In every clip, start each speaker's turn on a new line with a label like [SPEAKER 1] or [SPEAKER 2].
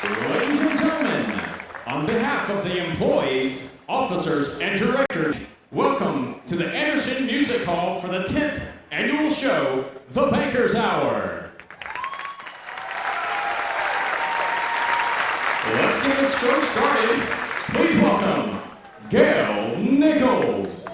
[SPEAKER 1] Ladies and gentlemen, on behalf of the employees, officers, and directors, welcome to the Anderson Music Hall for the 10th annual show, The Banker's Hour. Let's get this show started. Please welcome Gail Nichols.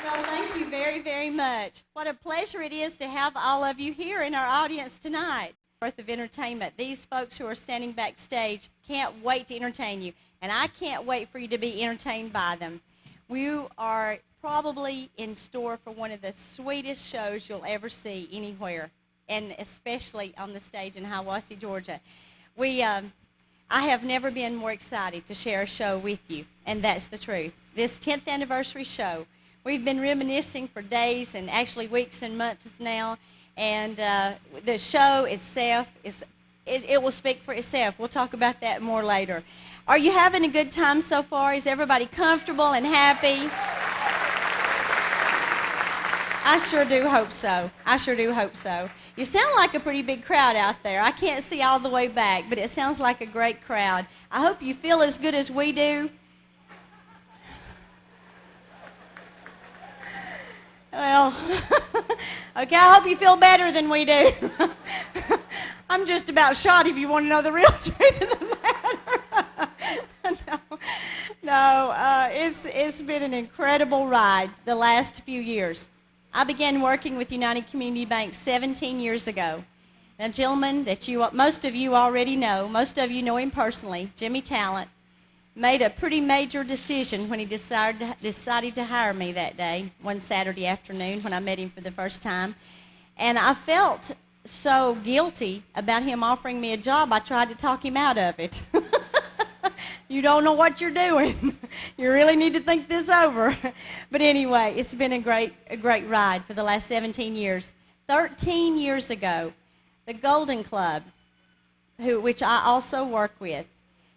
[SPEAKER 2] Well, thank you very, very much. What a pleasure it is to have all of you here in our audience tonight. Worth of entertainment. These folks who are standing backstage can't wait to entertain you, and I can't wait for you to be entertained by them. We are probably in store for one of the sweetest shows you'll ever see anywhere, and especially on the stage in Hiawassee, Georgia. I have never been more excited to share a show with you, and that's the truth. This 10th anniversary show, we've been reminiscing for days and actually weeks and months now, and the show itself, it will speak for itself. We'll talk about that more later. Are you having a good time so far? Is everybody comfortable and happy? I sure do hope so. I sure do hope so. You sound like a pretty big crowd out there. I can't see all the way back, but it sounds like a great crowd. I hope you feel as good as we do. Well, okay, I hope you feel better than we do. I'm just about shot if you want to know the real truth of the matter. No, it's been an incredible ride the last few years. I began working with United Community Bank 17 years ago. A gentleman that most of you already know, most of you know him personally, Jimmy Talent, made a pretty major decision when he decided to hire me that day, one Saturday afternoon when I met him for the first time. And I felt so guilty about him offering me a job, I tried to talk him out of it. You don't know what you're doing. You really need to think this over. But anyway, it's been a great ride for the last 17 years. 13 years ago, the Golden Club, which I also work with,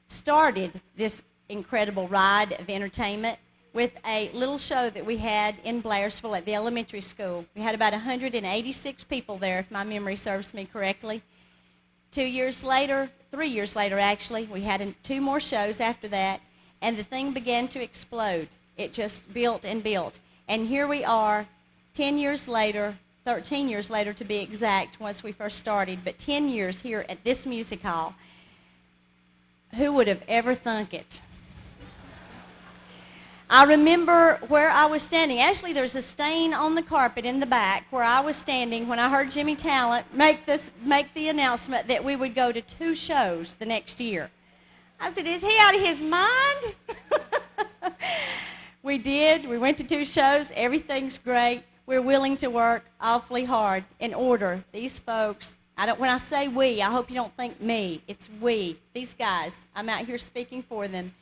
[SPEAKER 2] started this incredible ride of entertainment with a little show that we had in Blairsville at the elementary school. We had about 186 people there, if my memory serves me correctly. 3 years later actually, we had 2 more shows after that, and the thing began to explode. It just built and built. And here we are 10 years later, 13 years later to be exact, once we first started, but 10 years here at this music hall. Who would have ever thunk it? I remember where I was standing. Actually, there's a stain on the carpet in the back where I was standing when I heard Jimmy Talent make the announcement that we would go to 2 shows the next year. I said, is he out of his mind? We did. We went to 2 shows. Everything's great. We're willing to work awfully hard in order. These folks, when I say we, I hope you don't think me. It's we. These guys, I'm out here speaking for them.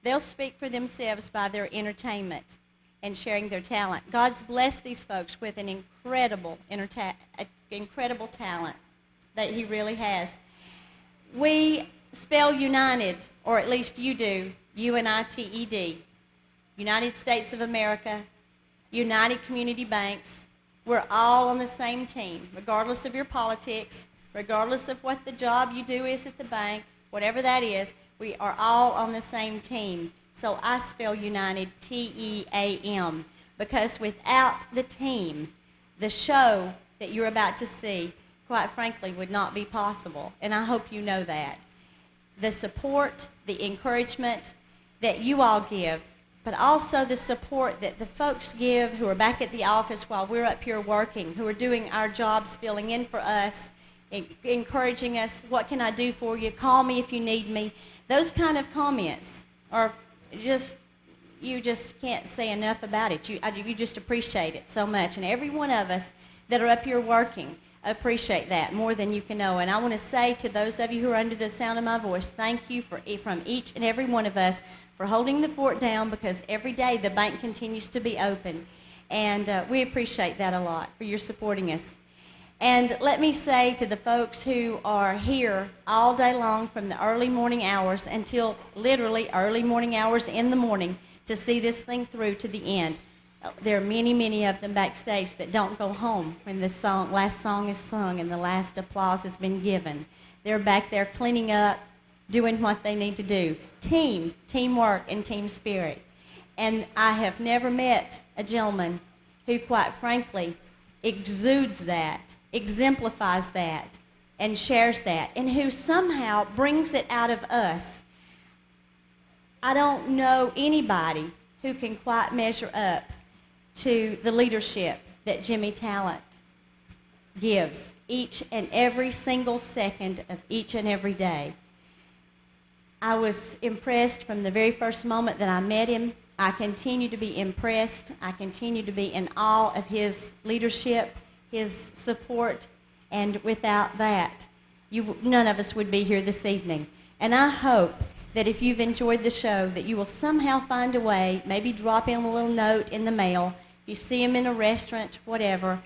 [SPEAKER 2] They'll speak for themselves by their entertainment and sharing their talent. God's blessed these folks with an incredible talent that He really has. We spell United, or at least you do, UNITED, United States of America, United Community Banks. We're all on the same team, regardless of your politics, regardless of what the job you do is at the bank, whatever that is. We are all on the same team. So I spell United, T-E-A-M, because without the team, the show that you're about to see, quite frankly, would not be possible. And I hope you know that. The support, the encouragement that you all give, but also the support that the folks give who are back at the office while we're up here working, who are doing our jobs, filling in for us, encouraging us, what can I do for you? Call me if you need me. Those kind of comments are you just can't say enough about it. You just appreciate it so much. And every one of us that are up here working appreciate that more than you can know. And I want to say to those of you who are under the sound of my voice, thank you from each and every one of us for holding the fort down, because every day the bank continues to be open. And we appreciate that a lot for your supporting us. And let me say to the folks who are here all day long from the early morning hours until literally early morning hours in the morning to see this thing through to the end, There are many, many of them backstage that don't go home when the last song is sung and the last applause has been given. They're back there cleaning up, doing what they need to do. Teamwork, and team spirit. And I have never met a gentleman who, quite frankly, exudes that, exemplifies that, and shares that, and who somehow brings it out of us. I don't know anybody who can quite measure up to the leadership that Jimmy Talent gives each and every single second of each and every day. I was impressed from the very first moment that I met him. I continue to be impressed. I continue to be in awe of his leadership, his support, and without that, none of us would be here this evening. And I hope that if you've enjoyed the show, that you will somehow find a way, maybe drop him a little note in the mail, if you see him in a restaurant, whatever,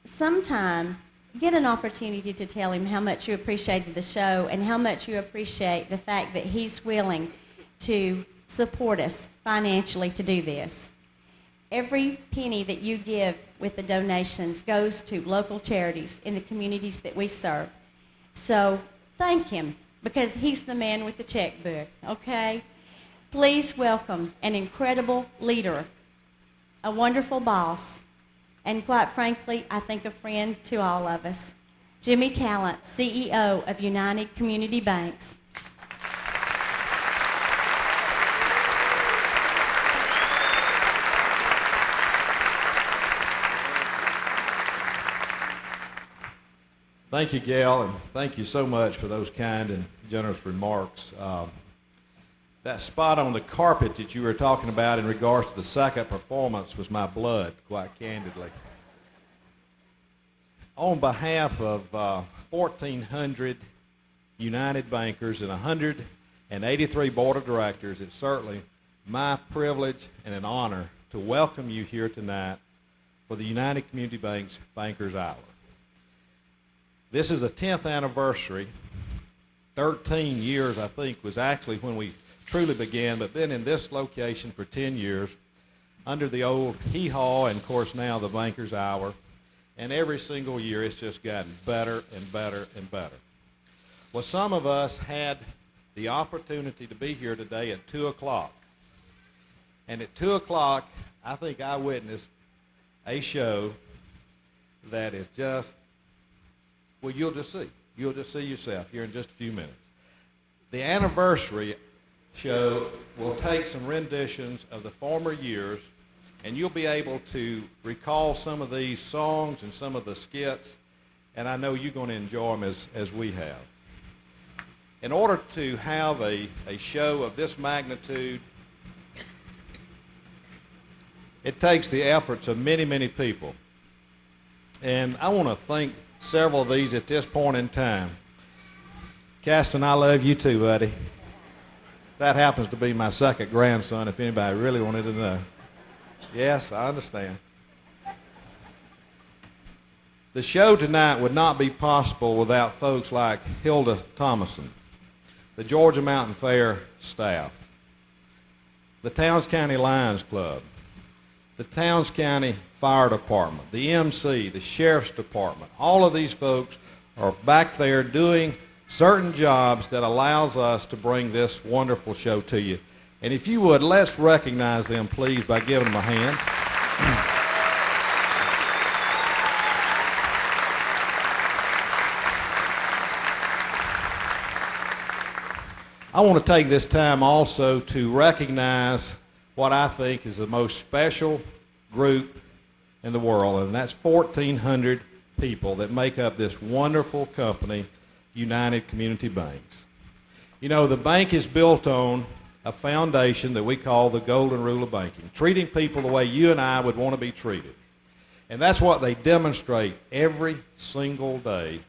[SPEAKER 2] sometime get an opportunity to tell him how much you appreciated the show and how much you appreciate the fact that he's willing to support us financially to do this. Every penny that you give with the donations goes to local charities in the communities that we serve. So thank him, because he's the man with the checkbook, okay? Please welcome an incredible leader, a wonderful boss, and quite frankly, I think a friend to all of us, Jimmy Talent, CEO of United Community Banks.
[SPEAKER 3] Thank you, Gail, and thank you so much for those kind and generous remarks. That spot on the carpet that you were talking about in regards to the second performance was my blood, quite candidly. On behalf of 1,400 United Bankers and 183 Board of Directors, it's certainly my privilege and an honor to welcome you here tonight for the United Community Bank's Bankers Hour. This is the 10th anniversary. 13 years, I think, was actually when we truly began, but been in this location for 10 years under the old Hee Haw and, of course, now the Bankers Hour. And every single year it's just gotten better and better and better. Well, some of us had the opportunity to be here today at 2 o'clock. And at 2 o'clock, I think I witnessed a show that is just, well, you'll just see. You'll just see yourself here in just a few minutes. The anniversary show will take some renditions of the former years, and you'll be able to recall some of these songs and some of the skits, and I know you're going to enjoy them as we have. In order to have a show of this magnitude, it takes the efforts of many, many people. And I want to thank several of these at this point in time. Caston, I love you too, buddy. That happens to be my second grandson, if anybody really wanted to know. Yes, I understand. The show tonight would not be possible without folks like Hilda Thomason, the Georgia Mountain Fair staff, the Towns County Lions Club, the Towns County Fire Department, the MC, the Sheriff's Department. All of these folks are back there doing certain jobs that allows us to bring this wonderful show to you. And if you would, let's recognize them, please, by giving them a hand. I want to take this time also to recognize what I think is the most special group in the world, and that's 1,400 people that make up this wonderful company, United Community Banks. You know, the bank is built on a foundation that we call the golden rule of banking, treating people the way you and I would want to be treated. And that's what they demonstrate every single day,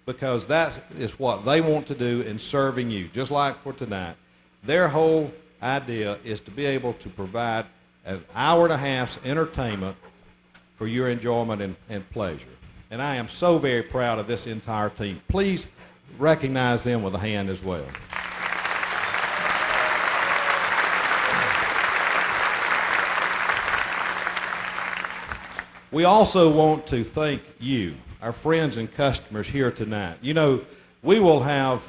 [SPEAKER 3] because that is what they want to do in serving you. Just like for tonight, their whole idea is to be able to provide an hour and a half's entertainment for your enjoyment and pleasure. And I am so very proud of this entire team. Please recognize them with a hand as well. We also want to thank you, our friends and customers here tonight. You know, we will have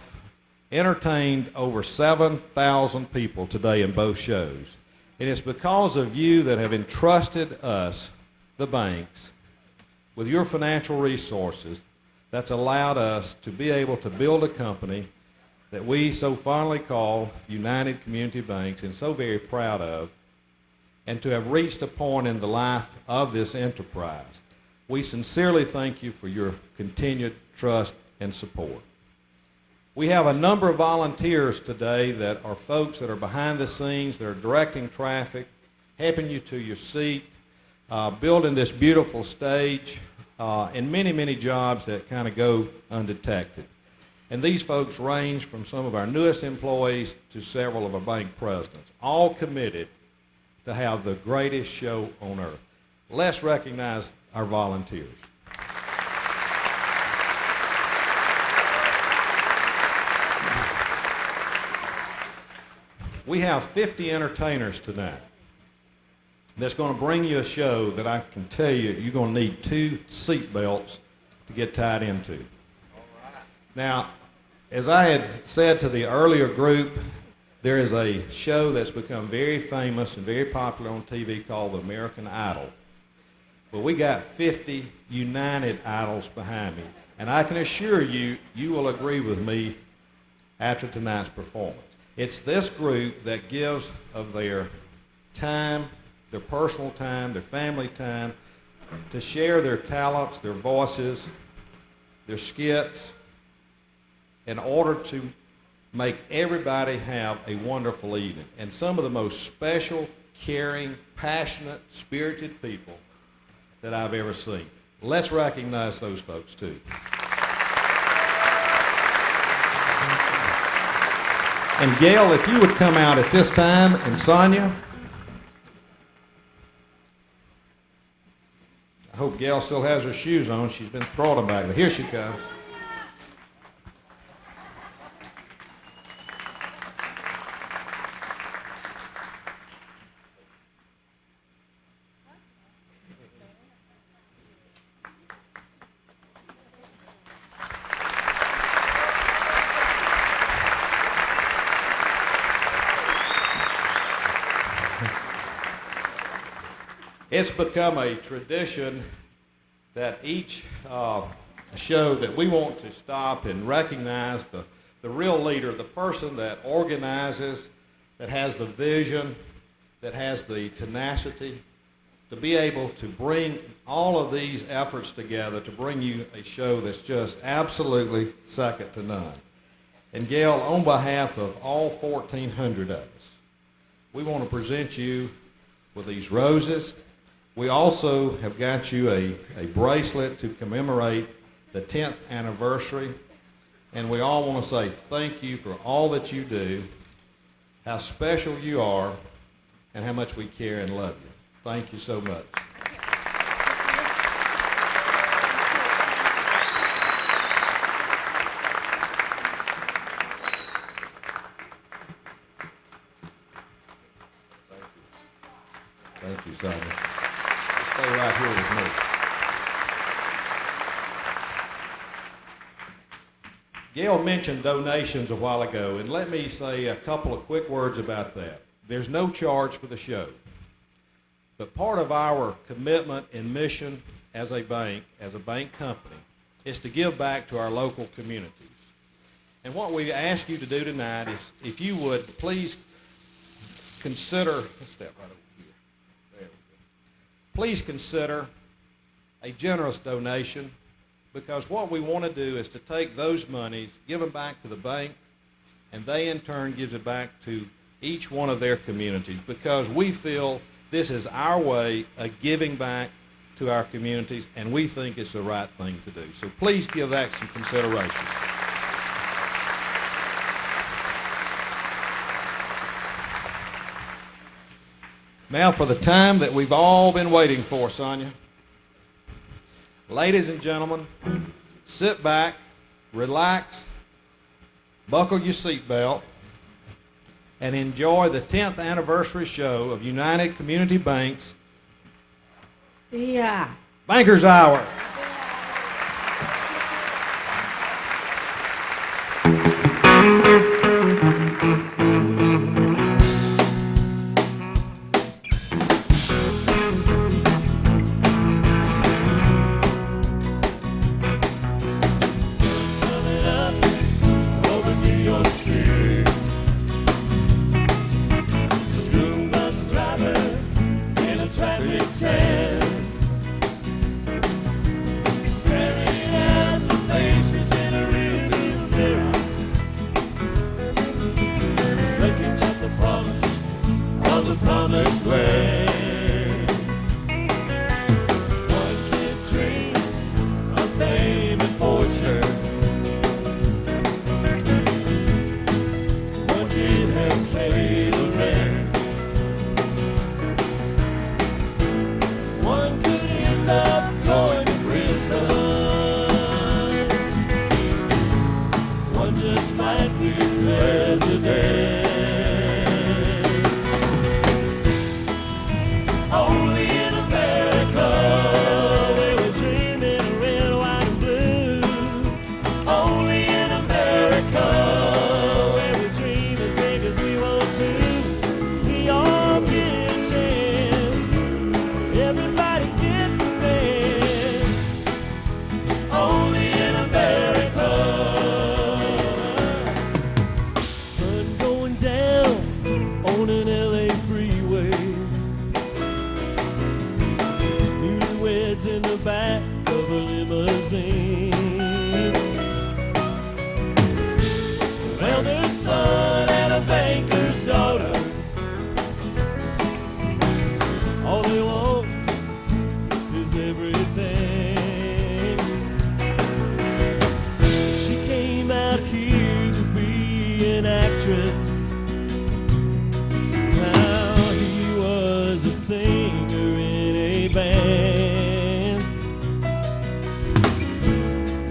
[SPEAKER 3] entertained over 7,000 people today in both shows. And it's because of you that have entrusted us, the banks, with your financial resources that's allowed us to be able to build a company that we so fondly call United Community Banks and so very proud of, and to have reached a point in the life of this enterprise. We sincerely thank you for your continued trust and support. We have a number of volunteers today that are folks that are behind the scenes, that are directing traffic, helping you to your seat, building this beautiful stage, and many, many jobs that kind of go undetected. And these folks range from some of our newest employees to several of our bank presidents, all committed to have the greatest show on earth. Let's recognize our volunteers. We have 50 entertainers tonight that's going to bring you a show that I can tell you you're going to need 2 seat belts to get tied into. Now, as I had said to the earlier group, there is a show that's become very famous and very popular on TV called The American Idol. Well, we got 50 United Idols behind me, and I can assure you, you will agree with me after tonight's performance. It's this group that gives of their time, their personal time, their family time, to share their talents, their voices, their skits, in order to make everybody have a wonderful evening. And some of the most special, caring, passionate, spirited people that I've ever seen. Let's recognize those folks too. And Gail, if you would come out at this time, and Sonia. I hope Gail still has her shoes on. She's been throwing them back there. Here she comes. It's become a tradition that each show that we want to stop and recognize the real leader, the person that organizes, that has the vision, that has the tenacity, to be able to bring all of these efforts together to bring you a show that's just absolutely second to none. And Gail, on behalf of all 1,400 of us, we want to present you with these roses. We also have got you a bracelet to commemorate the 10th anniversary. And we all want to say thank you for all that you do, how special you are, and how much we care and love you. Thank you so much. Thank you, Sonia. Stay right here with me. Gail mentioned donations a while ago, and let me say a couple of quick words about that. There's no charge for the show, but part of our commitment and mission as a bank company, is to give back to our local communities. And what we ask you to do tonight is, if you would please consider, let's step right over here. There we go. Please consider a generous donation, because what we want to do is to take those monies, give them back to the bank, and they in turn gives it back to each one of their communities, because we feel this is our way of giving back to our communities, and we think it's the right thing to do. So please give that some consideration. Now for the time that we've all been waiting for, Sonia. Ladies and gentlemen, sit back, relax, buckle your seatbelt, and enjoy the 10th anniversary show of United Community Banks.
[SPEAKER 4] Yeah,
[SPEAKER 3] Bankers Hour.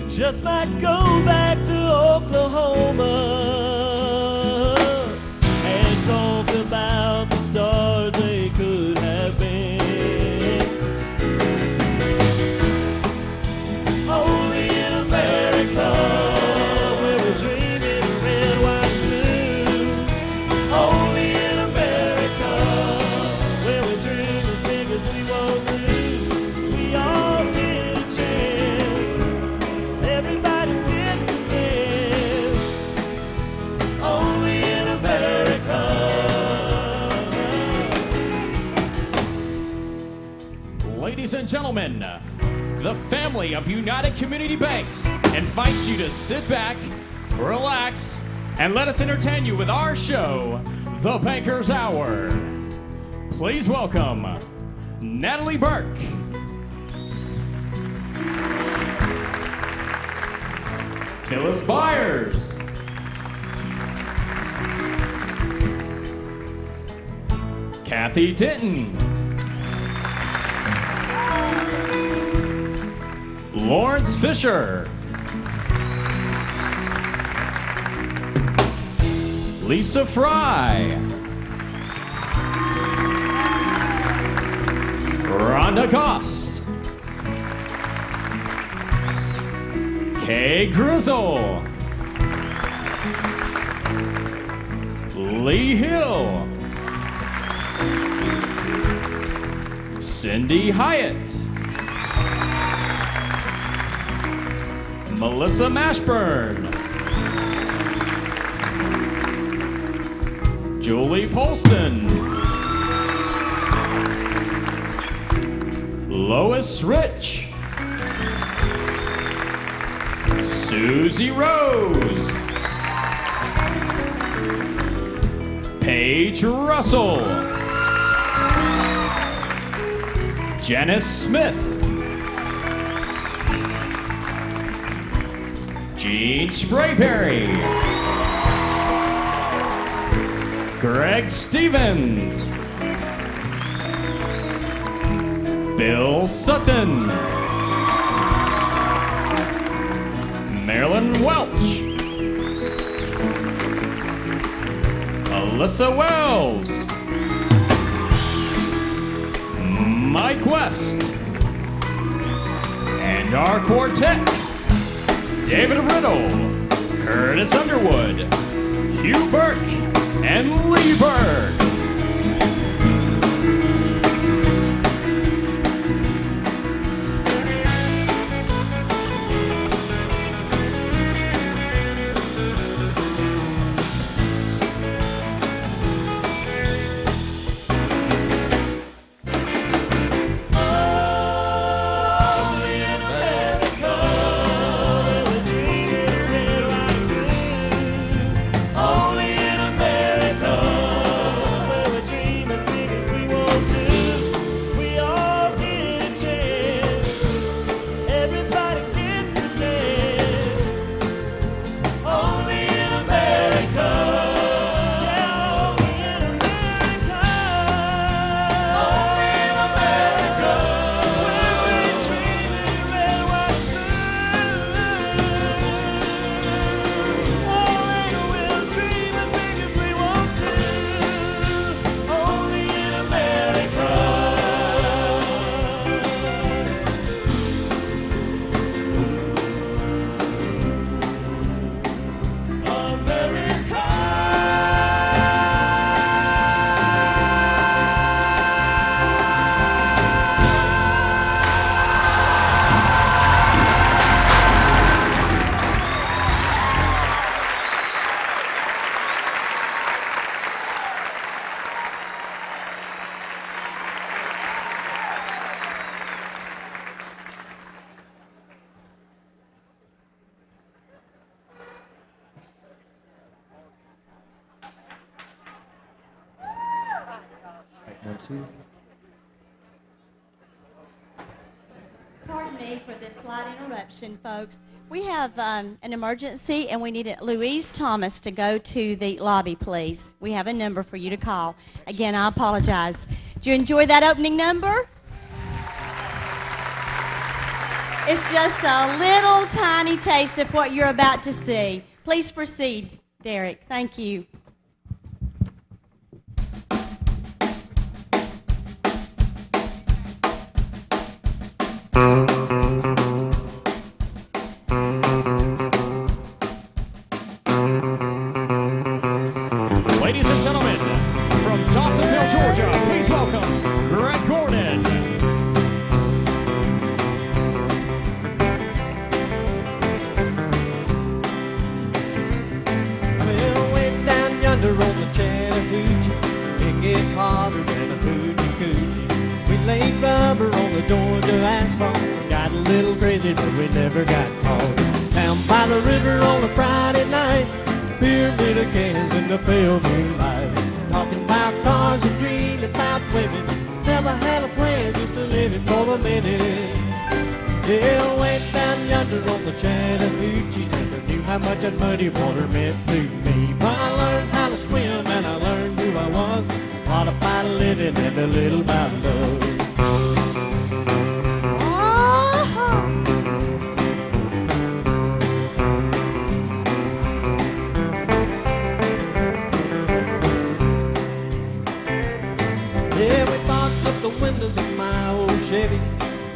[SPEAKER 4] Just might go back to Oklahoma and talk about the stars they could have been. Only in America, where we dream in red, white, and blue. Only in America, where we dream as big as we want to. We all get a chance. Everybody gets to live. Only in America.
[SPEAKER 1] Ladies and gentlemen, the family of United Community Banks invites you to sit back, relax, and let us entertain you with our show, The Bankers Hour. Please welcome Natalie Burke, Phyllis Byers, Kathy Tinton, Lawrence Fisher, Lisa Fry, Rhonda Goss, Kay Grizzle, Lee Hill, Cindy Hyatt, Melissa Mashburn, Julie Polson, Lois Rich, Susie Rose, Paige Russell, Janice Smith, Gene Sprayberry, Greg Stevens, Bill Sutton, Marilyn Welch, Alyssa Wells, Mike West, our quartet, David Riddle, Curtis Underwood, Hugh Burke, and Lee Berg.
[SPEAKER 2] Pardon me for this slight interruption, folks. We have an emergency, and we need Louise Thomas to go to the lobby, please. We have a number for you to call. Again, I apologize. Did you enjoy that opening number? It's just a little tiny taste of what you're about to see. Please proceed, Derek. Thank you.
[SPEAKER 1] Ladies and gentlemen, from Dawsonville, Georgia, please welcome Greg Gordon.
[SPEAKER 5] Well, way down yonder on the Chattahoochee, it gets hotter than a hoochie coochie. We laid rubber on the Georgia asphalt, got a little crazy, but we never got caught. Down by the river on a Friday night, pyramid of cans in the pale moonlight. Talking about cars and dreaming about women. Never had a plan, just a living for the minute. Yeah, way down yonder on the Chattahoochee, never knew how much that muddy water meant to me. But I learned how to swim and I learned who I was. A lot about living and a little about love. Yeah, we boxed up the windows in my old Chevy.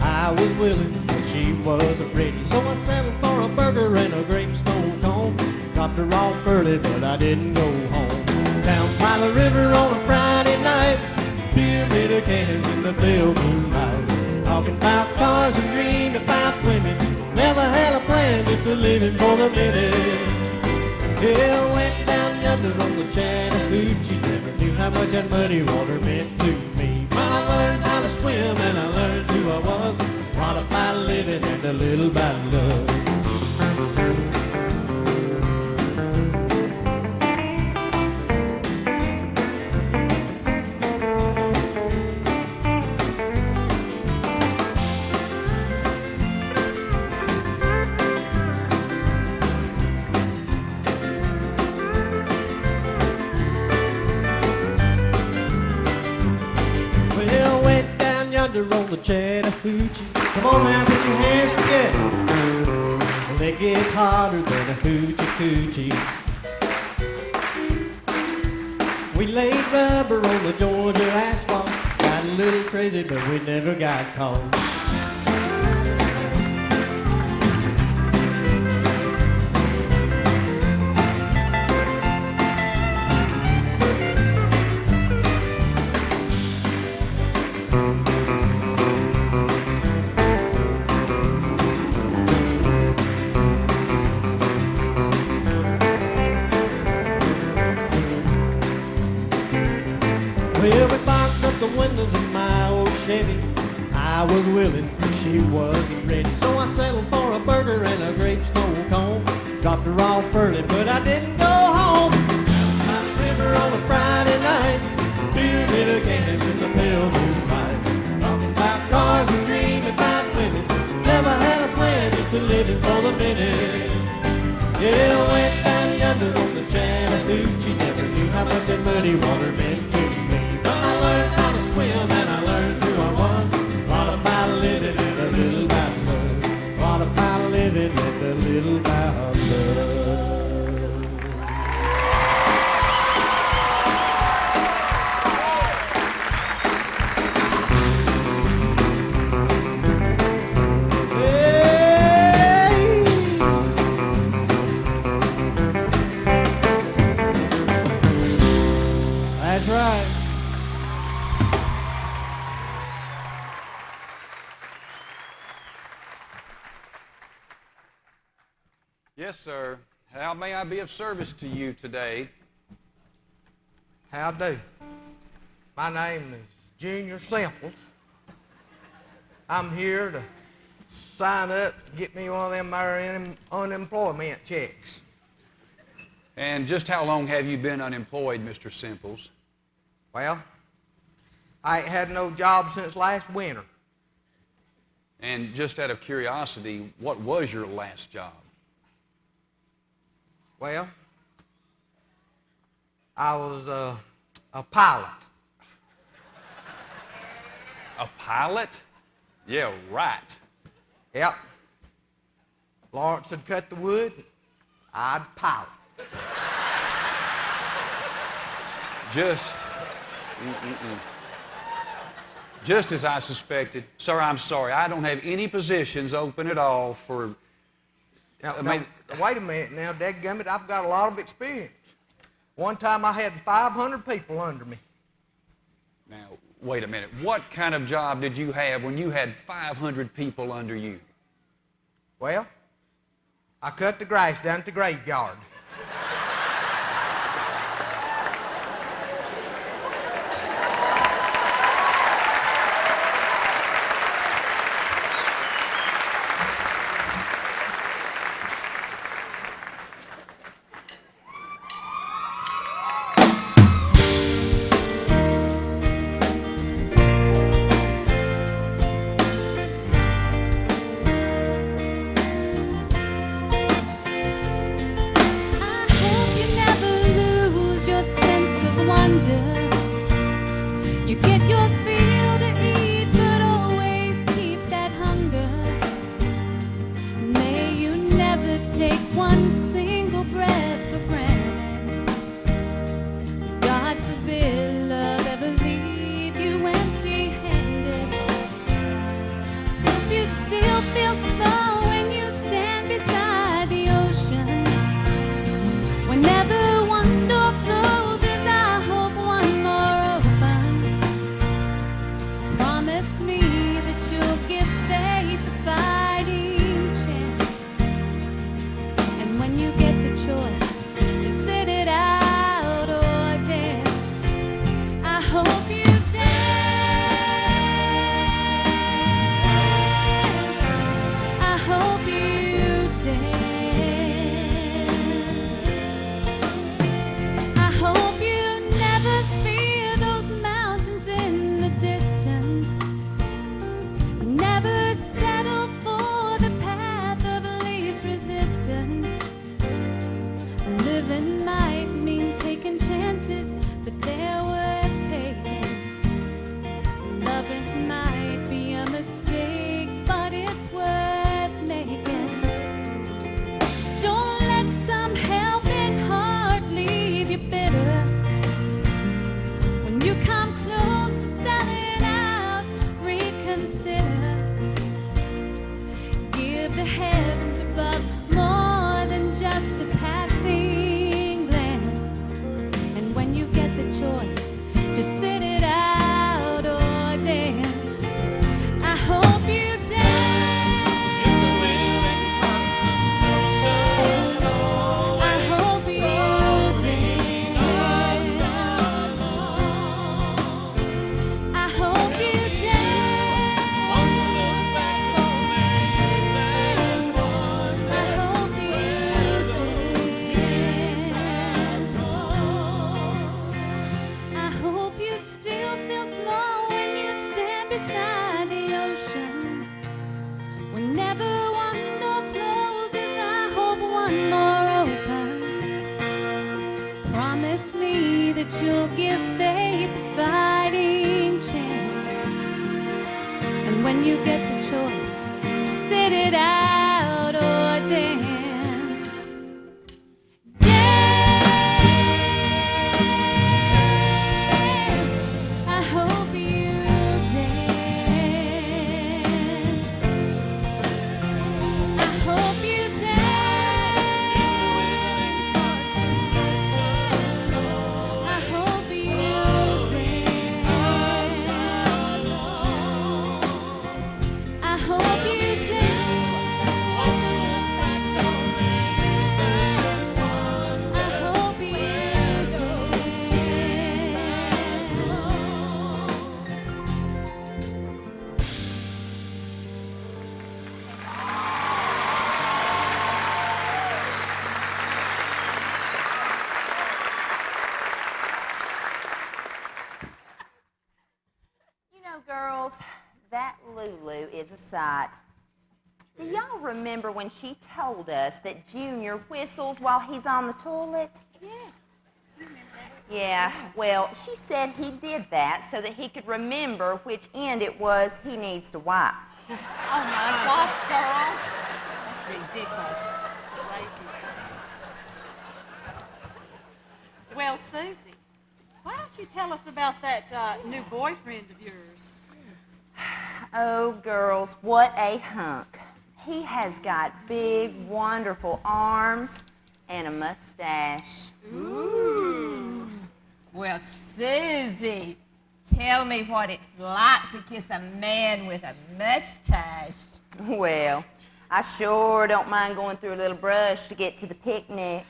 [SPEAKER 5] I was willing, but she wasn't ready. So I settled for a burger and a grape stone cone. Dropped her off early, but I didn't go home. Down by the river on a Friday night, pyramid of cans in the pale moonlight. Talking about cars and dreaming about women. Never had a plan, just a living for the minute. Yeah, went down yonder on the Chattahoochee. Never knew how much that muddy water meant to me. But I learned how to swim and I learned who I was. A lot about living and a little about love. Well, went down yonder on the Chattahoochee. Come on now, put your hands together. Well, it gets hotter than a hoochie coochie. We laid rubber on the Georgia asphalt. Got a little crazy, but we never got caught. dropped her off early, but I didn't go home. By the river on a Friday night, two little games in the pale moonlight. Talking about cars and dreaming about women. Never had a plan, just a living for the minute. Yeah, went down yonder on the Chattahoochee. Never knew how much that muddy water meant to me. But I learned how to swim and I learned who I was. A lot about living and a little about love. A lot about living and a little about love. That's right.
[SPEAKER 6] Yes, sir. How may I be of service to you today?
[SPEAKER 7] How do? My name is Junior Simples. I'm here to sign up to get me one of them there unemployment checks.
[SPEAKER 6] And just how long have you been unemployed, Mr. Simples?
[SPEAKER 7] Well, I ain't had no job since last winter.
[SPEAKER 6] And just out of curiosity, what was your last job?
[SPEAKER 7] Well, I was a pilot.
[SPEAKER 6] A pilot? Yeah, right.
[SPEAKER 7] Yep. Lawrence would cut the wood, I'd pilot.
[SPEAKER 6] Just as I suspected. Sir, I'm sorry. I don't have any positions open at all for...
[SPEAKER 7] Now, wait a minute now, dadgummit, I've got a lot of experience. One time I had 500 people under me.
[SPEAKER 6] Now, wait a minute. What kind of job did you have when you had 500 people under you?
[SPEAKER 7] Well, I cut the grass down at the graveyard.
[SPEAKER 8] that you'll give faith a fighting chance. And when you get the choice to sit it out or dance, dance. I hope you dance. I hope you dance. I hope you dance. I hope you dance. I hope you
[SPEAKER 9] You know, girls, that Lulu is a sight. Do y'all remember when she told us that Junior whistles while he's on the toilet?
[SPEAKER 2] Yes.
[SPEAKER 9] Yeah, well, she said he did that so that he could remember which end it was he needs to wipe.
[SPEAKER 2] Oh my gosh, girl.
[SPEAKER 10] That's ridiculous.
[SPEAKER 2] Well, Susie, why don't you tell us about that new boyfriend of yours?
[SPEAKER 9] Oh, girls, what a hunk. He has got big, wonderful arms and a mustache.
[SPEAKER 10] Ooh. Well, Susie, tell me what it's like to kiss a man with a mustache.
[SPEAKER 9] Well, I sure don't mind going through a little brush to get to the picnic.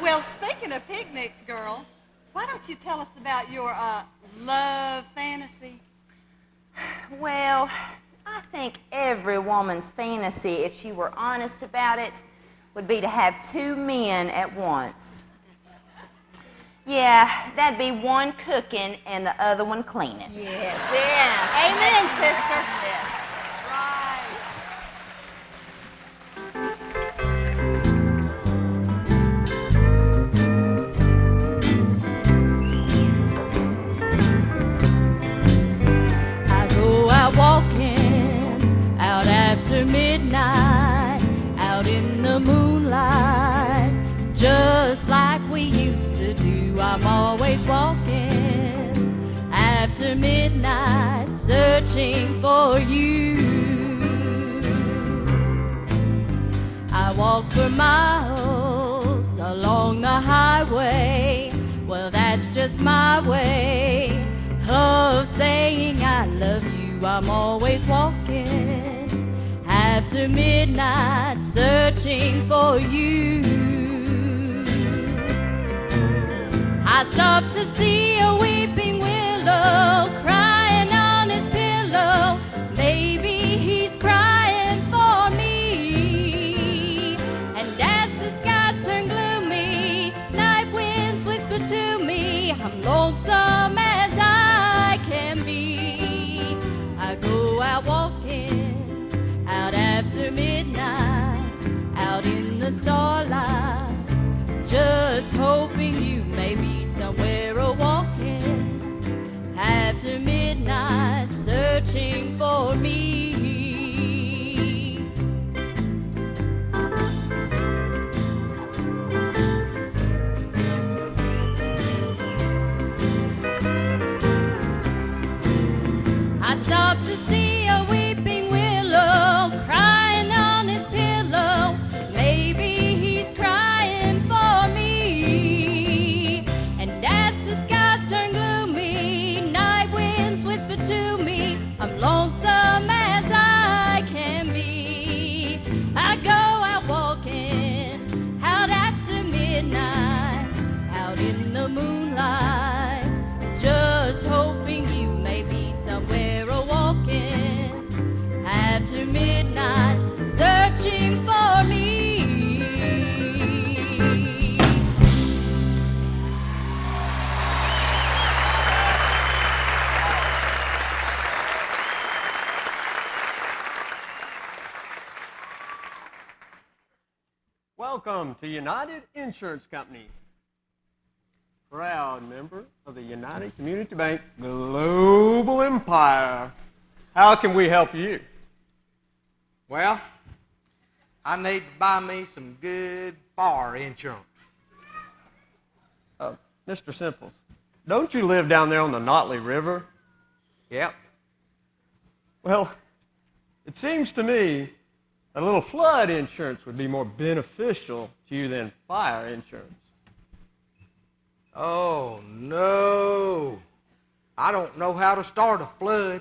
[SPEAKER 2] Well, speaking of picnics, girl, why don't you tell us about your love fantasy?
[SPEAKER 9] Well, I think every woman's fantasy, if she were honest about it, would be to have two men at once. Yeah, that'd be one cooking and the other one cleaning.
[SPEAKER 10] Yes, yes.
[SPEAKER 2] Amen, sister.
[SPEAKER 10] Yes.
[SPEAKER 8] I go out walking out after midnight, out in the moonlight, just like we used to do. I'm always walking after midnight, searching for you. I walk for miles along the highway. Well, that's just my way of saying I love you. I'm always walking after midnight, searching for you. I stopped to see a weeping willow crying on his pillow. Maybe he's crying for me. And as the skies turn gloomy, night winds whisper to me, I'm lonesome as I can be. I go out walking out after midnight, out in the starlight, just hoping you may be somewhere a walking after midnight, searching for me. I stopped to see a weeping willow crying on his pillow. Maybe he's crying for me. And as the skies turn gloomy, night winds whisper to me, I'm lonesome as I can be. I go out walking out after midnight, out in the moonlight, just hoping you may be somewhere a walking after midnight, searching for me.
[SPEAKER 11] Welcome to United Insurance Company. Proud member of the United Community Bank Global Empire. How can we help you?
[SPEAKER 7] Well, I need to buy me some good fire insurance.
[SPEAKER 11] Mr. Simples, don't you live down there on the Notley River?
[SPEAKER 7] Yep.
[SPEAKER 11] Well, it seems to me that a little flood insurance would be more beneficial to you than fire insurance.
[SPEAKER 7] Oh, no. I don't know how to start a flood.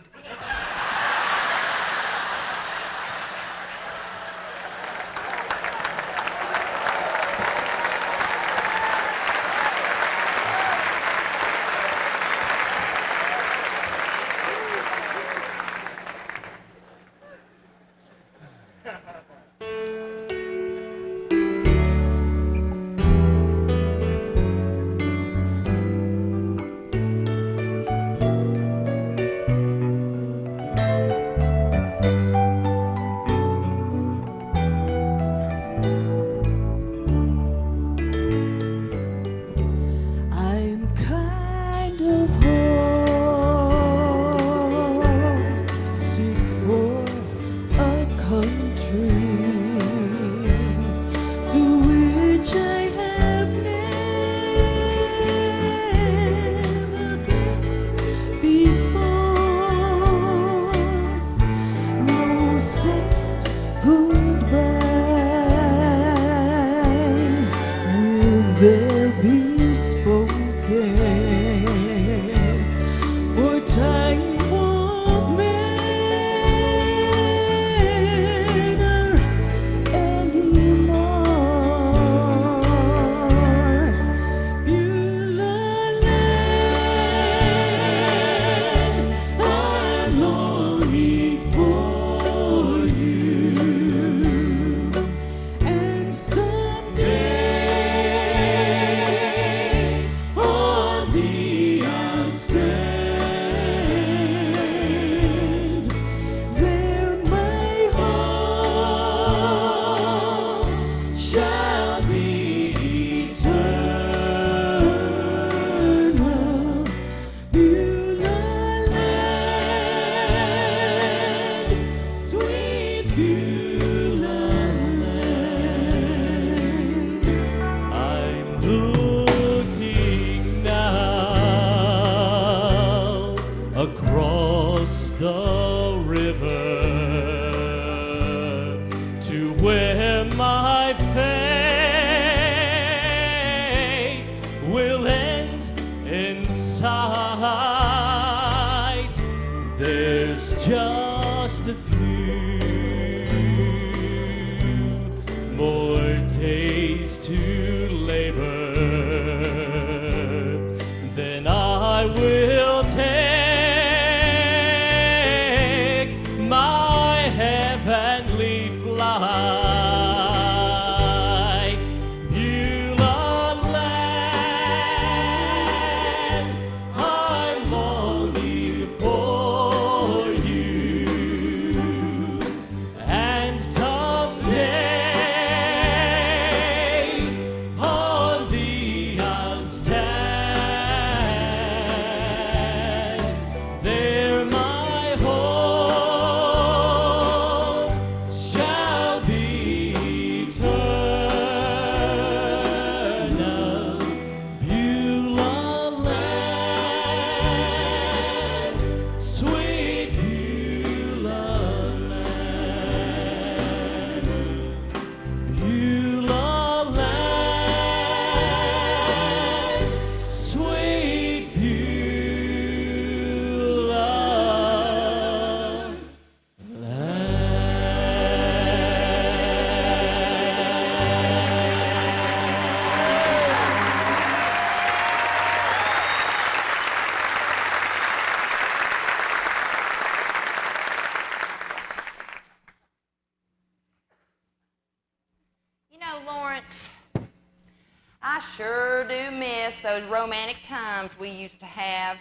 [SPEAKER 9] I sure do miss those romantic times we used to have.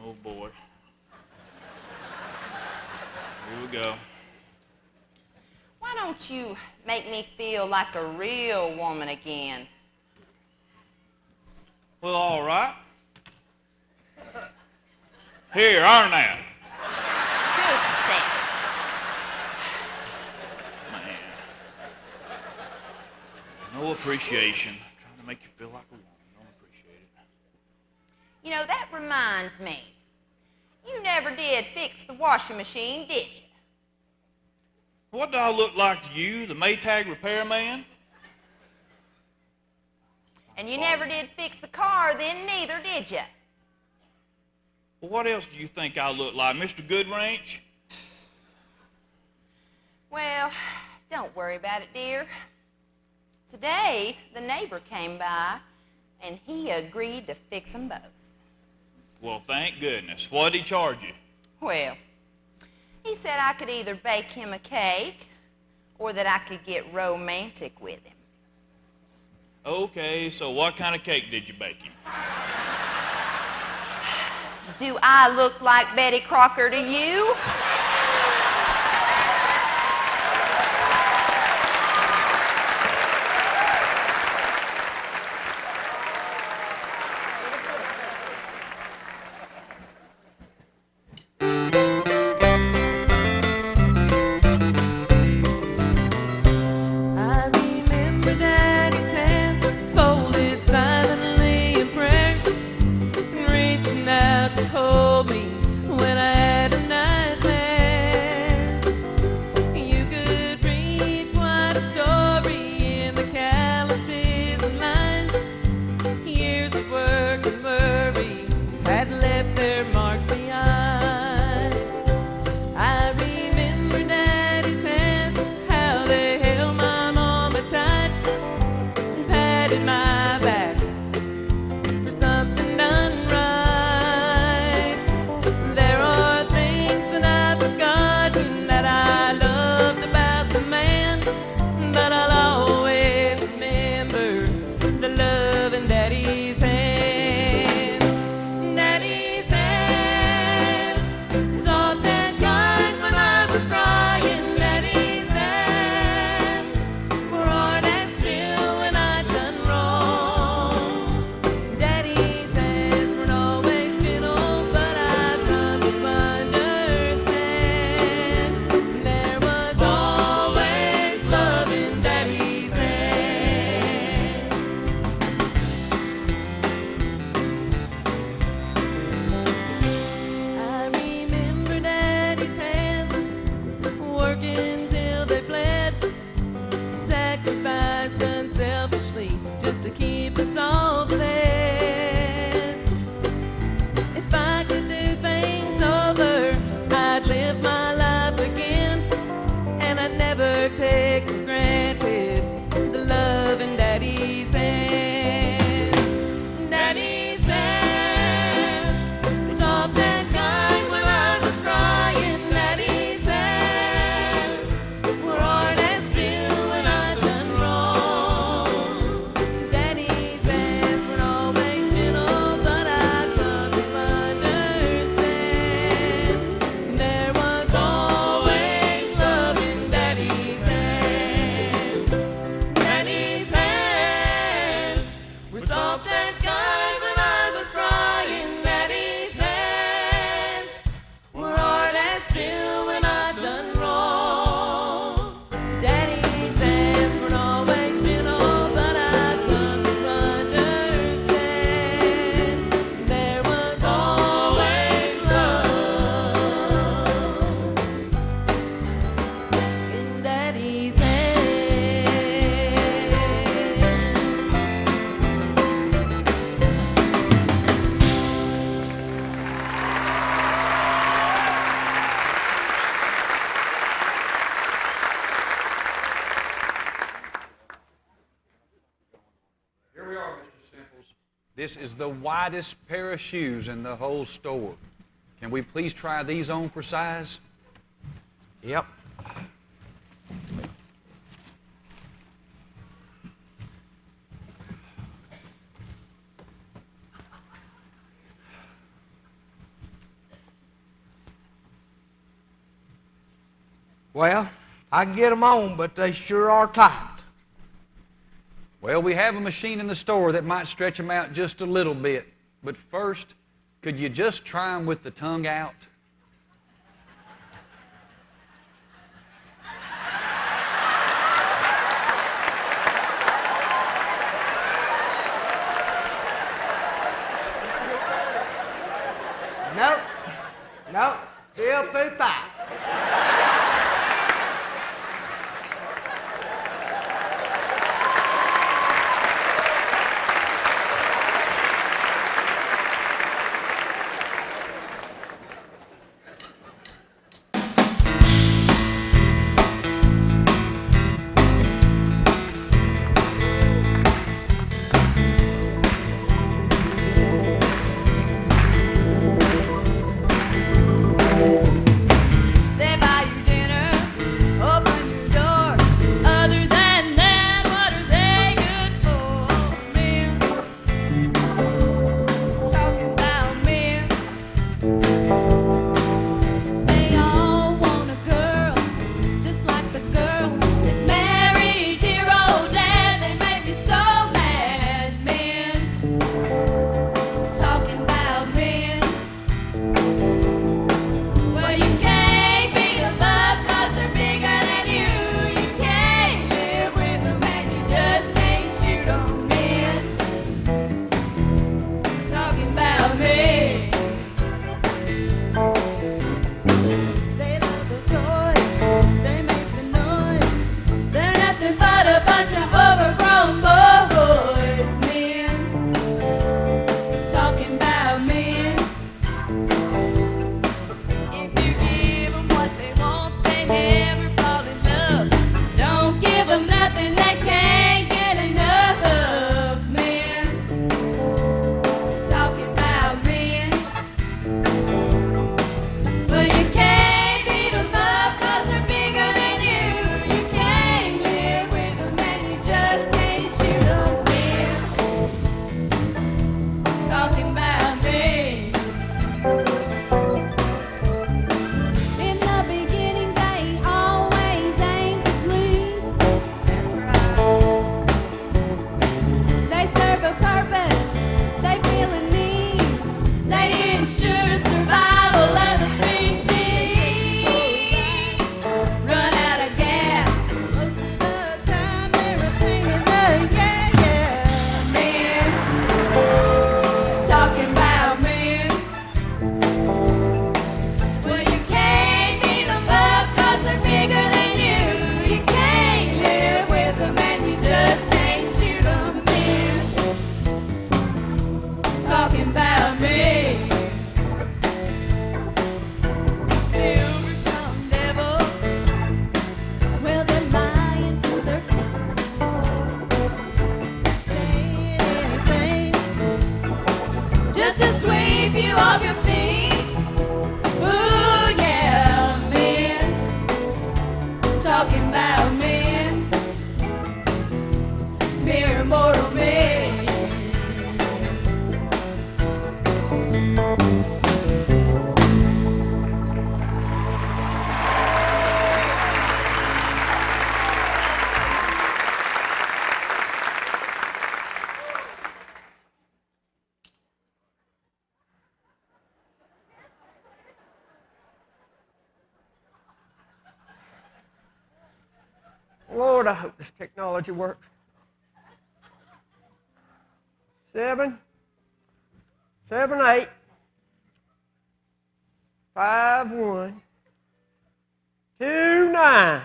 [SPEAKER 12] Oh, boy. Here we go.
[SPEAKER 9] Why don't you make me feel like a real woman again?
[SPEAKER 12] Well, all right. Here, earn that.
[SPEAKER 9] Good yourself.
[SPEAKER 12] Man. No appreciation. Trying to make you feel like a woman. Don't appreciate it.
[SPEAKER 9] You know, that reminds me. You never did fix the washing machine, did you?
[SPEAKER 12] What do I look like to you, the Maytag repairman?
[SPEAKER 9] And you never did fix the car then neither, did you?
[SPEAKER 12] Well, what else do you think I look like, Mr. Goodranch?
[SPEAKER 9] Well, don't worry about it, dear. Today, the neighbor came by, and he agreed to fix them both.
[SPEAKER 12] Well, thank goodness. What'd he charge you?
[SPEAKER 9] Well, he said I could either bake him a cake or that I could get romantic with him.
[SPEAKER 12] Okay, so what kind of cake did you bake him?
[SPEAKER 9] Do I look like Betty Crocker to you?
[SPEAKER 4] I remember Daddy's hands folded silently in prayer, reaching out to hold me when I had a nightmare. You could read quite a story in the calluses and lines. Years of work and worry had left their mark behind. I remember Daddy's hands, how they held my mama tight and patted my back for something done right. There are things that I've forgotten that I loved about the man, but I'll always remember the love in Daddy's hands. Daddy's hands, soft and kind when I was crying. Daddy's hands were hard and still when I'd done wrong. Daddy's hands weren't always gentle, but I've come to understand. There was always love in Daddy's hands. I remember Daddy's hands working till they bled, sacrificed unselfishly just to keep us all fed. If I could do things over, I'd live my life again, and I'd never take for granted the love in Daddy's hands. Daddy's hands, soft and kind when I was crying. Daddy's hands were hard and still when I'd done wrong. Daddy's hands weren't always gentle, but I've come to understand. There was always love in Daddy's hands. Daddy's hands were soft and kind when I was crying. Daddy's hands were hard and still when I'd done wrong. Daddy's hands weren't always gentle, but I've come to understand. There was always love in Daddy's hands.
[SPEAKER 6] Here we are, Mr. Simples. This is the widest pair of shoes in the whole store. Can we please try these on for size?
[SPEAKER 7] Yep. Well, I can get them on, but they sure are tight.
[SPEAKER 6] Well, we have a machine in the store that might stretch them out just a little bit. But first, could you just try them with the tongue out?
[SPEAKER 7] Nope. Nope. Still too tight.
[SPEAKER 8] They buy you dinner, open your door. Other than that, what are they good for? Men, talking about men. They all want a girl, just like the girl that married dear old dad. They made me so mad. Men, talking about men. Well, you can't beat them up 'cause they're bigger than you. You can't live with them and you just can't shoot them, men. Talking about me. They love the toys, they make the noise. They're nothing but a bunch of overgrown boys, men. Talking about men. If you give them what they want, they never fall in love. Don't give them nothing they can't get enough of, men. Talking about men. Well, you can't beat them up 'cause they're bigger than you. You can't live with them and you just can't shoot them, men. Talking about me. In the beginning, they always aim to please. That's right. They serve a purpose. They feel a need. They ensure survival of the species. Run out of gas. Most of the time, they're a pain in the men. Talking about men. Well, you can't beat them up 'cause they're bigger than you. You can't live with them and you just can't shoot them, men. Talking about me. Silver-tongued devils. Well, they're lying through their teeth. Saying anything just to sweep you off your feet. Ooh, yeah, men. Talking about men. Mere mortal men.
[SPEAKER 11] Lord, I hope this technology works. 7, 7, 8, 5, 1, 2, 9.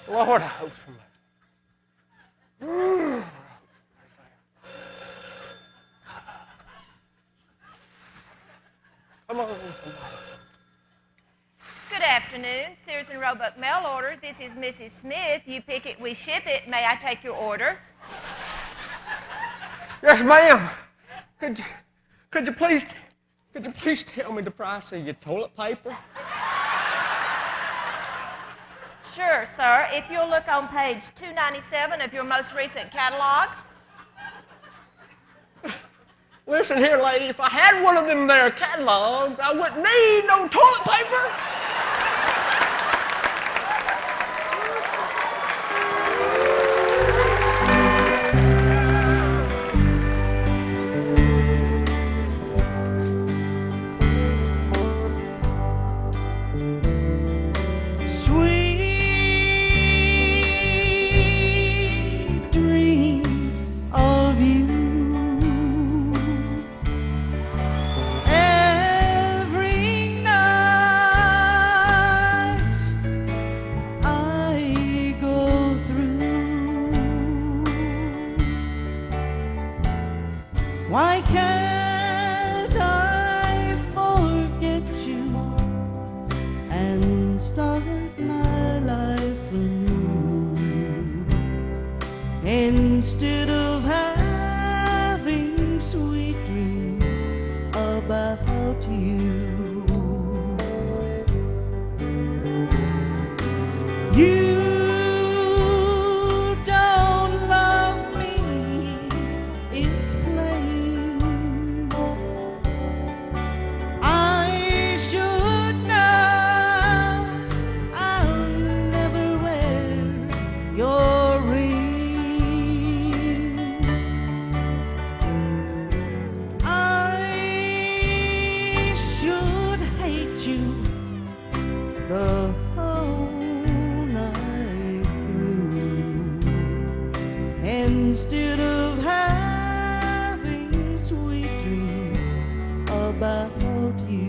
[SPEAKER 11] Lord, I hope somebody. Come on, somebody.
[SPEAKER 10] Good afternoon, Sears and Roebuck mail order. This is Mrs. Smith. You pick it, we ship it. May I take your order?
[SPEAKER 11] Yes, ma'am. Could you please tell me the price of your toilet paper?
[SPEAKER 10] Sure, sir. If you'll look on page 297 of your most recent catalog.
[SPEAKER 11] Listen here, lady, if I had one of them there catalogs, I wouldn't need no toilet paper.
[SPEAKER 5] You don't love me, it's plain. I should know I'll never wear your ring. I should hate you the whole night through, instead of having sweet dreams about you. Thank you.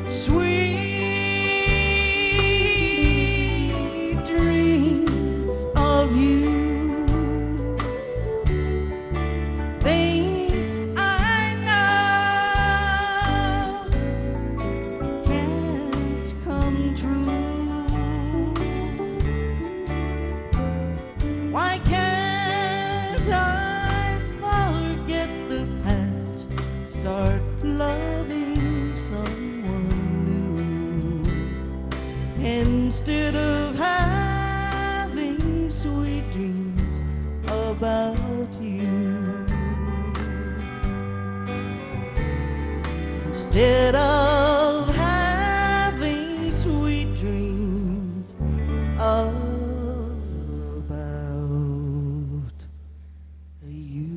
[SPEAKER 5] Sweet dreams of you, things I know can't come true. Why can't I forget the past, start loving someone new, instead of having sweet dreams about you? Instead of having sweet dreams about you.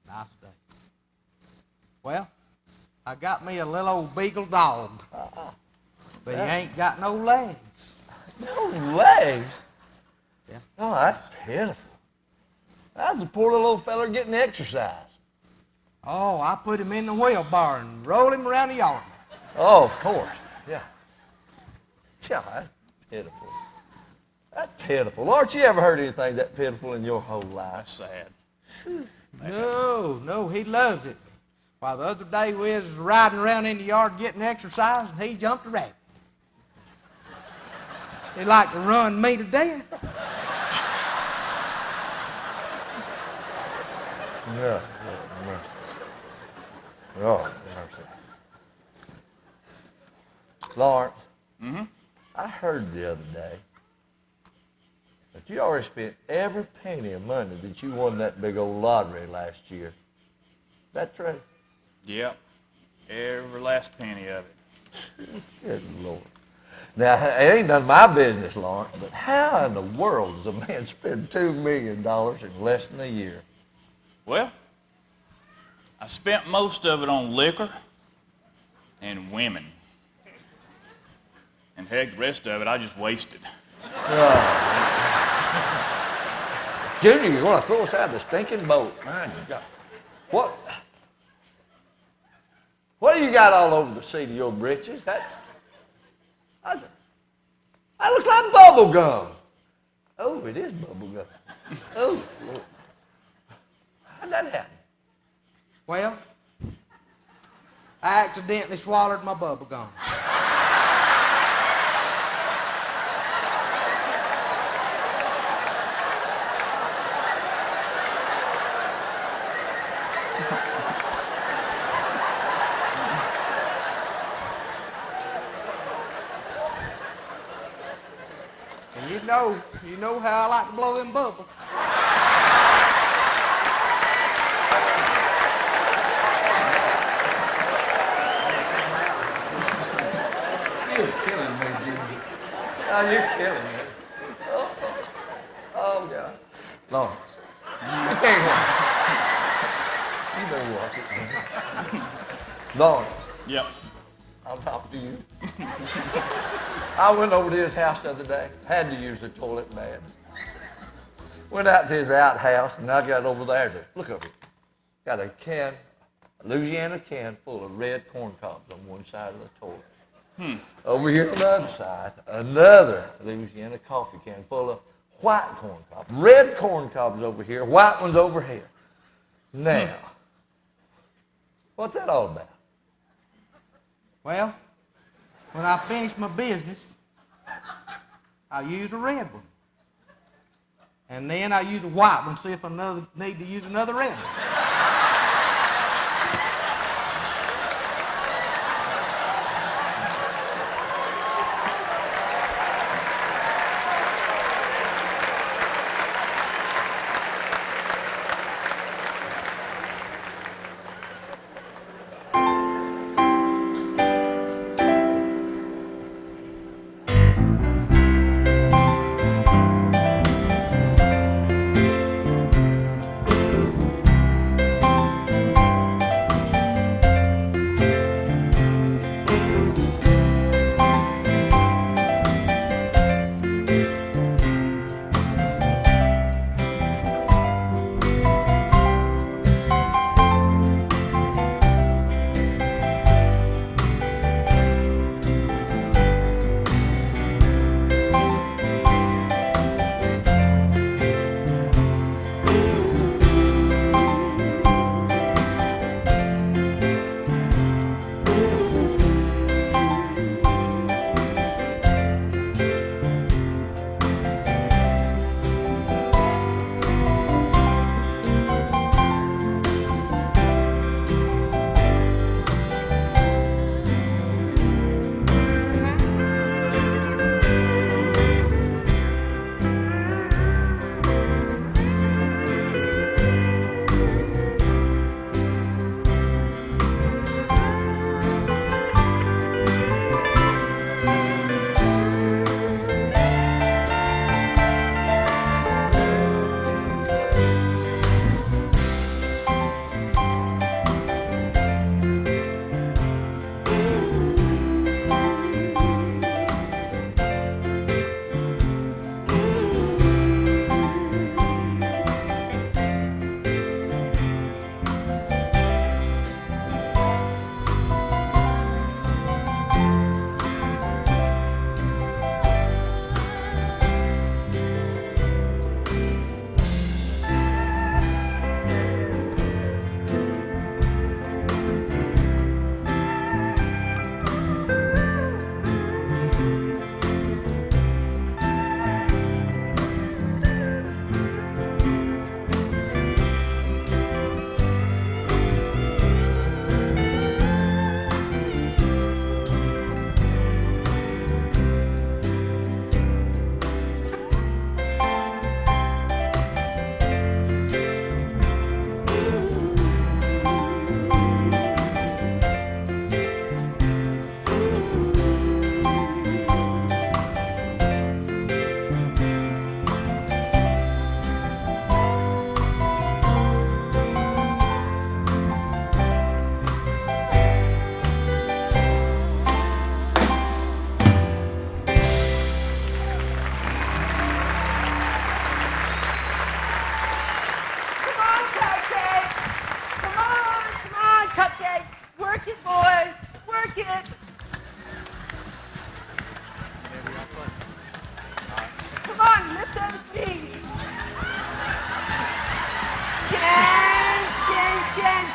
[SPEAKER 7] Nice day. Well, I got me a little old beagle dog, but he ain't got no legs.
[SPEAKER 13] No legs?
[SPEAKER 7] Yeah.
[SPEAKER 13] Oh, that's pitiful. How's the poor little old feller getting exercise?
[SPEAKER 7] Oh, I put him in the wheelbarrow and roll him around the yard.
[SPEAKER 13] Oh, of course. Yeah. Yeah, that's pitiful. That's pitiful. Lord, you ever heard anything that pitiful in your whole life?
[SPEAKER 12] Sad.
[SPEAKER 7] No, he loves it. Why, the other day we was riding around in the yard getting exercise, and he jumped a rabbit. He liked to run me to death.
[SPEAKER 13] Yeah, mercy. Oh, mercy. Lawrence, I heard the other day that you already spent every penny of money that you won that big old lottery last year. Is that true?
[SPEAKER 12] Yep. Every last penny of it.
[SPEAKER 13] Good Lord. Now, it ain't none of my business, Lawrence, but how in the world does a man spend $2 million in less than a year?
[SPEAKER 12] Well, I spent most of it on liquor and women. And heck, the rest of it I just wasted.
[SPEAKER 13] Junior, you're going to throw us out of the stinking boat. My God. What do you got all over the seat of your britches? That looks like bubble gum. Oh, it is bubble gum. Oh, Lord. How'd that happen?
[SPEAKER 7] Well, I accidentally swallowed my bubble gum. And you know how I like to blow them bubbles.
[SPEAKER 13] Now you're killing me. Oh, God. Lawrence. I can't watch. You better watch it. Lawrence.
[SPEAKER 12] Yep.
[SPEAKER 13] I'll talk to you. I went over to his house the other day. Had to use the toilet bad. Went out to his outhouse, and I got over there to look over it. Got a can, a Louisiana can full of red corn cobs on one side of the toilet. Over here on the other side, another Louisiana coffee can full of white corn cobs. Red corn cobs over here, white ones over here. Now, what's that all about?
[SPEAKER 7] Well, when I finish my business, I'll use a red one. And then I'll use a white one, see if I need to use another red one.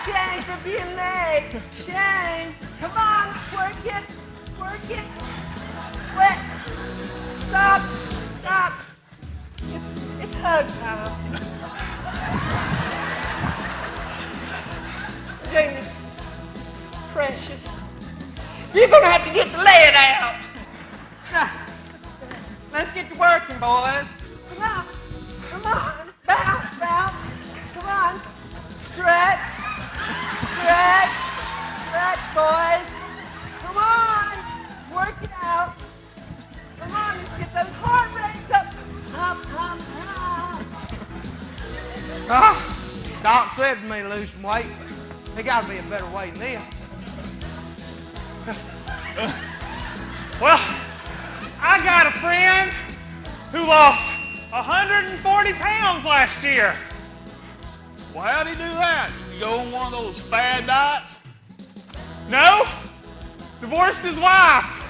[SPEAKER 14] Shane, for being late. Shane, come on, work it, work it. Wait, stop, stop. It's hug time. Jamie, precious, you're gonna have to get the lead out. Now, let's get to working, boys. Come on, bounce, bounce. Come on, stretch, stretch, stretch, boys. Come on, work it out. Come on, let's get those
[SPEAKER 7] Doc said for me to lose some weight. There got to be a better way than this.
[SPEAKER 14] Well, I got a friend who lost 140 pounds last year.
[SPEAKER 12] Well, how'd he do that? You go on one of those fad diets?
[SPEAKER 14] No, divorced his wife.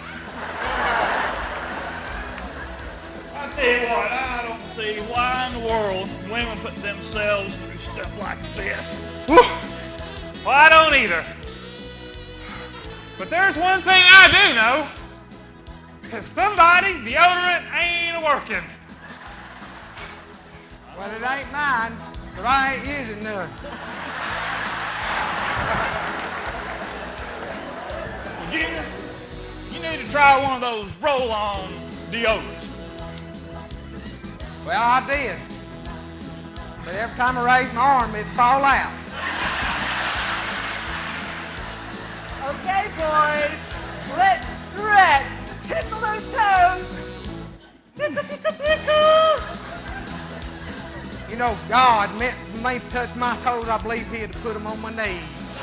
[SPEAKER 12] I tell you what, I don't see why in the world women put themselves through stuff like this.
[SPEAKER 14] Well, I don't either. But there's one thing I do know. If somebody's deodorant ain't working.
[SPEAKER 7] Well, it ain't mine, but I ain't using none.
[SPEAKER 12] Well, Junior, you need to try one of those roll-on deodorants.
[SPEAKER 7] Well, I did. But every time I raised my arm, it'd fall out.
[SPEAKER 14] Okay, boys, let's stretch. Tickle those toes. Tickle, tickle, tickle.
[SPEAKER 7] You know, God meant for me to touch my toes. I believe He'd have put them on my knees.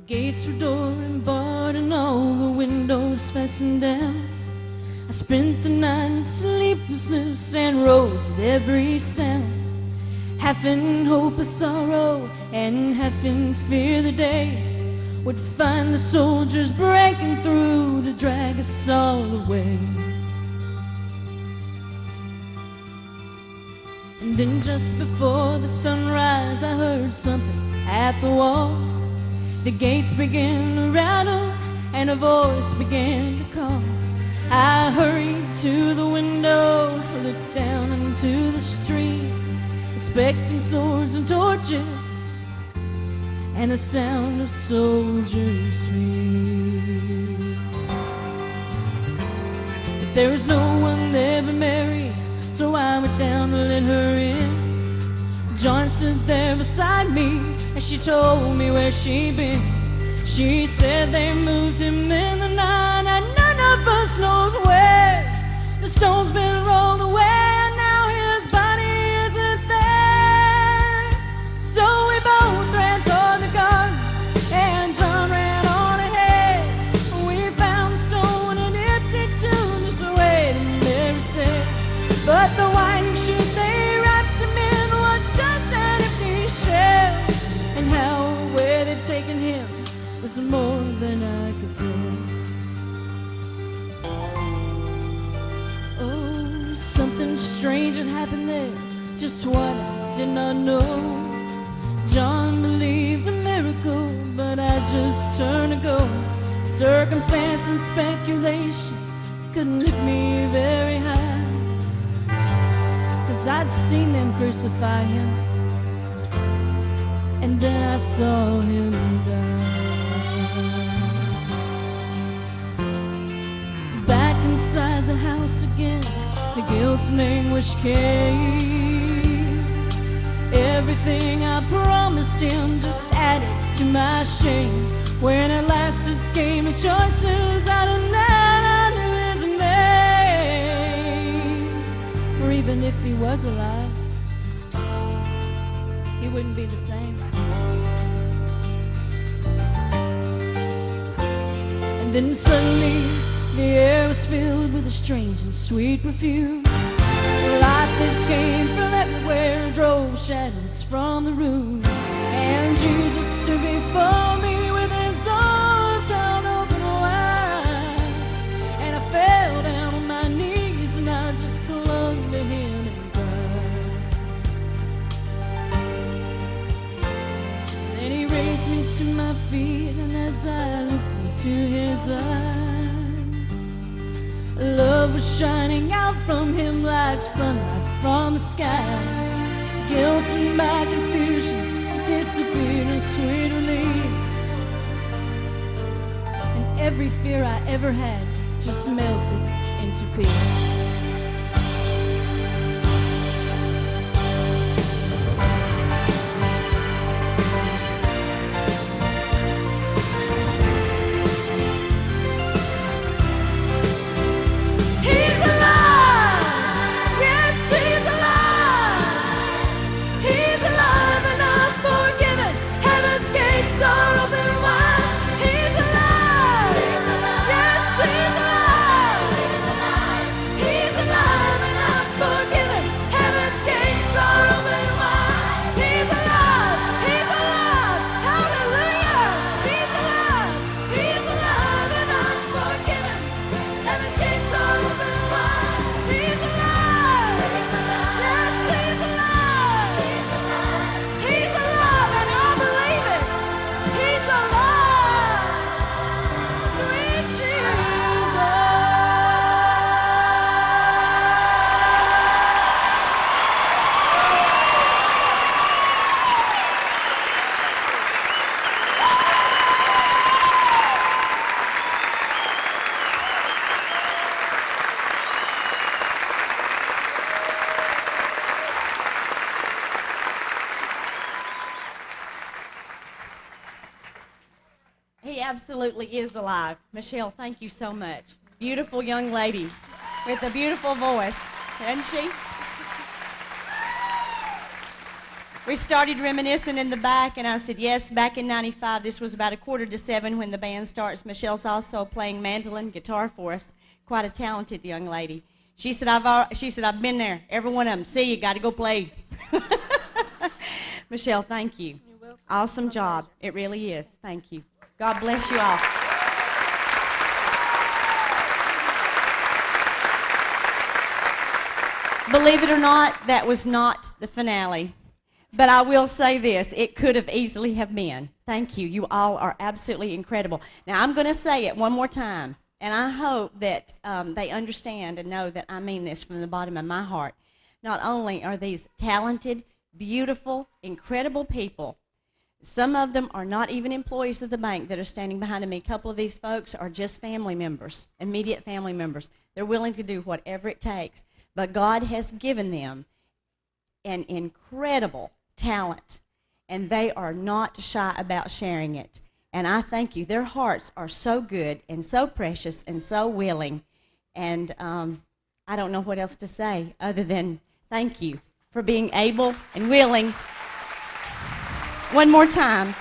[SPEAKER 8] Gates were door and barred and all the windows fastened down. I spent the night in sleeplessness and rose at every sound, half in hope of sorrow and half in fear the day would find the soldiers breaking through to drag us all away. And then just before the sunrise I heard something at the wall. The gates began to rattle and a voice began to call. I hurried to the window, looked down into the street, expecting swords and torches and the sound of soldiers' feet. But there was no one there but Mary, so I went down to let her in. John stood there beside me and she told me where she'd been. She said they moved him in the night and none of us knows where. The stone's been rolled away and now his body isn't there. So we both ran toward the garden and John ran on ahead. We found the stone and empty tomb just waiting there to say. But the winding sheet they wrapped him in was just an empty shell. And how where they'd taken him was more than I could tell. Oh, something strange had happened there, just what I did not know. John believed a miracle, but I just turned to go. Circumstance and speculation couldn't lift me very high, 'cause I'd seen them crucify him, and then I saw him die. Back inside the house again, the guilt's anguish came. Everything I promised him just added to my shame. When at last it came to choices, I didn't know his name. Or even if he was alive, he wouldn't be the same. And then suddenly the air was filled with a strange and sweet perfume. Light that came from everywhere drove shadows from the room. And Jesus stood before me with his arms held open wide. And I fell down on my knees and I just clung to him and cried. Then he raised me to my feet, and as I looked into his eyes, love was shining out
[SPEAKER 15] from him like sunlight from the sky. Guilt and my confusion disappeared in sweet relief. And every fear I ever had just melted into peace.
[SPEAKER 2] He absolutely is alive. Michelle, thank you so much. Beautiful young lady with a beautiful voice, isn't she? We started reminiscing in the back, and I said, yes, back in 95, this was about 6:45 when the band starts. Michelle's also playing mandolin, guitar for us. Quite a talented young lady. She said, I've been there, every one of them. See, you got to go play. Michelle, thank you. You're welcome. Awesome job. It really is. Thank you. God bless you all. Believe it or not, that was not the finale. But I will say this, it could have easily have been. Thank you. You all are absolutely incredible. Now, I'm going to say it one more time, and I hope that they understand and know that I mean this from the bottom of my heart. Not only are these talented, beautiful, incredible people, some of them are not even employees of the bank that are standing behind me. A couple of these folks are just family members, immediate family members. They're willing to do whatever it takes. But God has given them an incredible talent, and they are not shy about sharing it. And I thank you. Their hearts are so good and so precious and so willing. And I don't know what else to say other than thank you for being able and willing. One more time.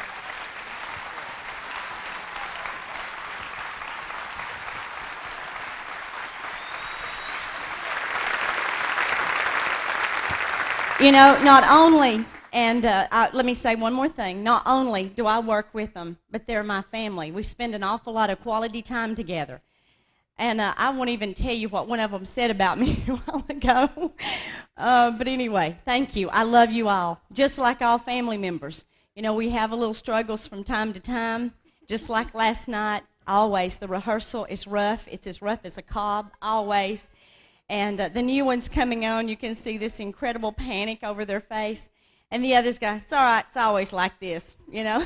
[SPEAKER 2] You know, not only, and let me say one more thing, not only do I work with them, but they're my family. We spend an awful lot of quality time together. And I won't even tell you what one of them said about me a while ago. But anyway, thank you. I love you all, just like all family members. You know, we have a little struggles from time to time, just like last night. Always, the rehearsal is rough. It's as rough as a cob, always. And the new ones coming on, you can see this incredible panic over their face. And the others go, it's all right, it's always like this, you know.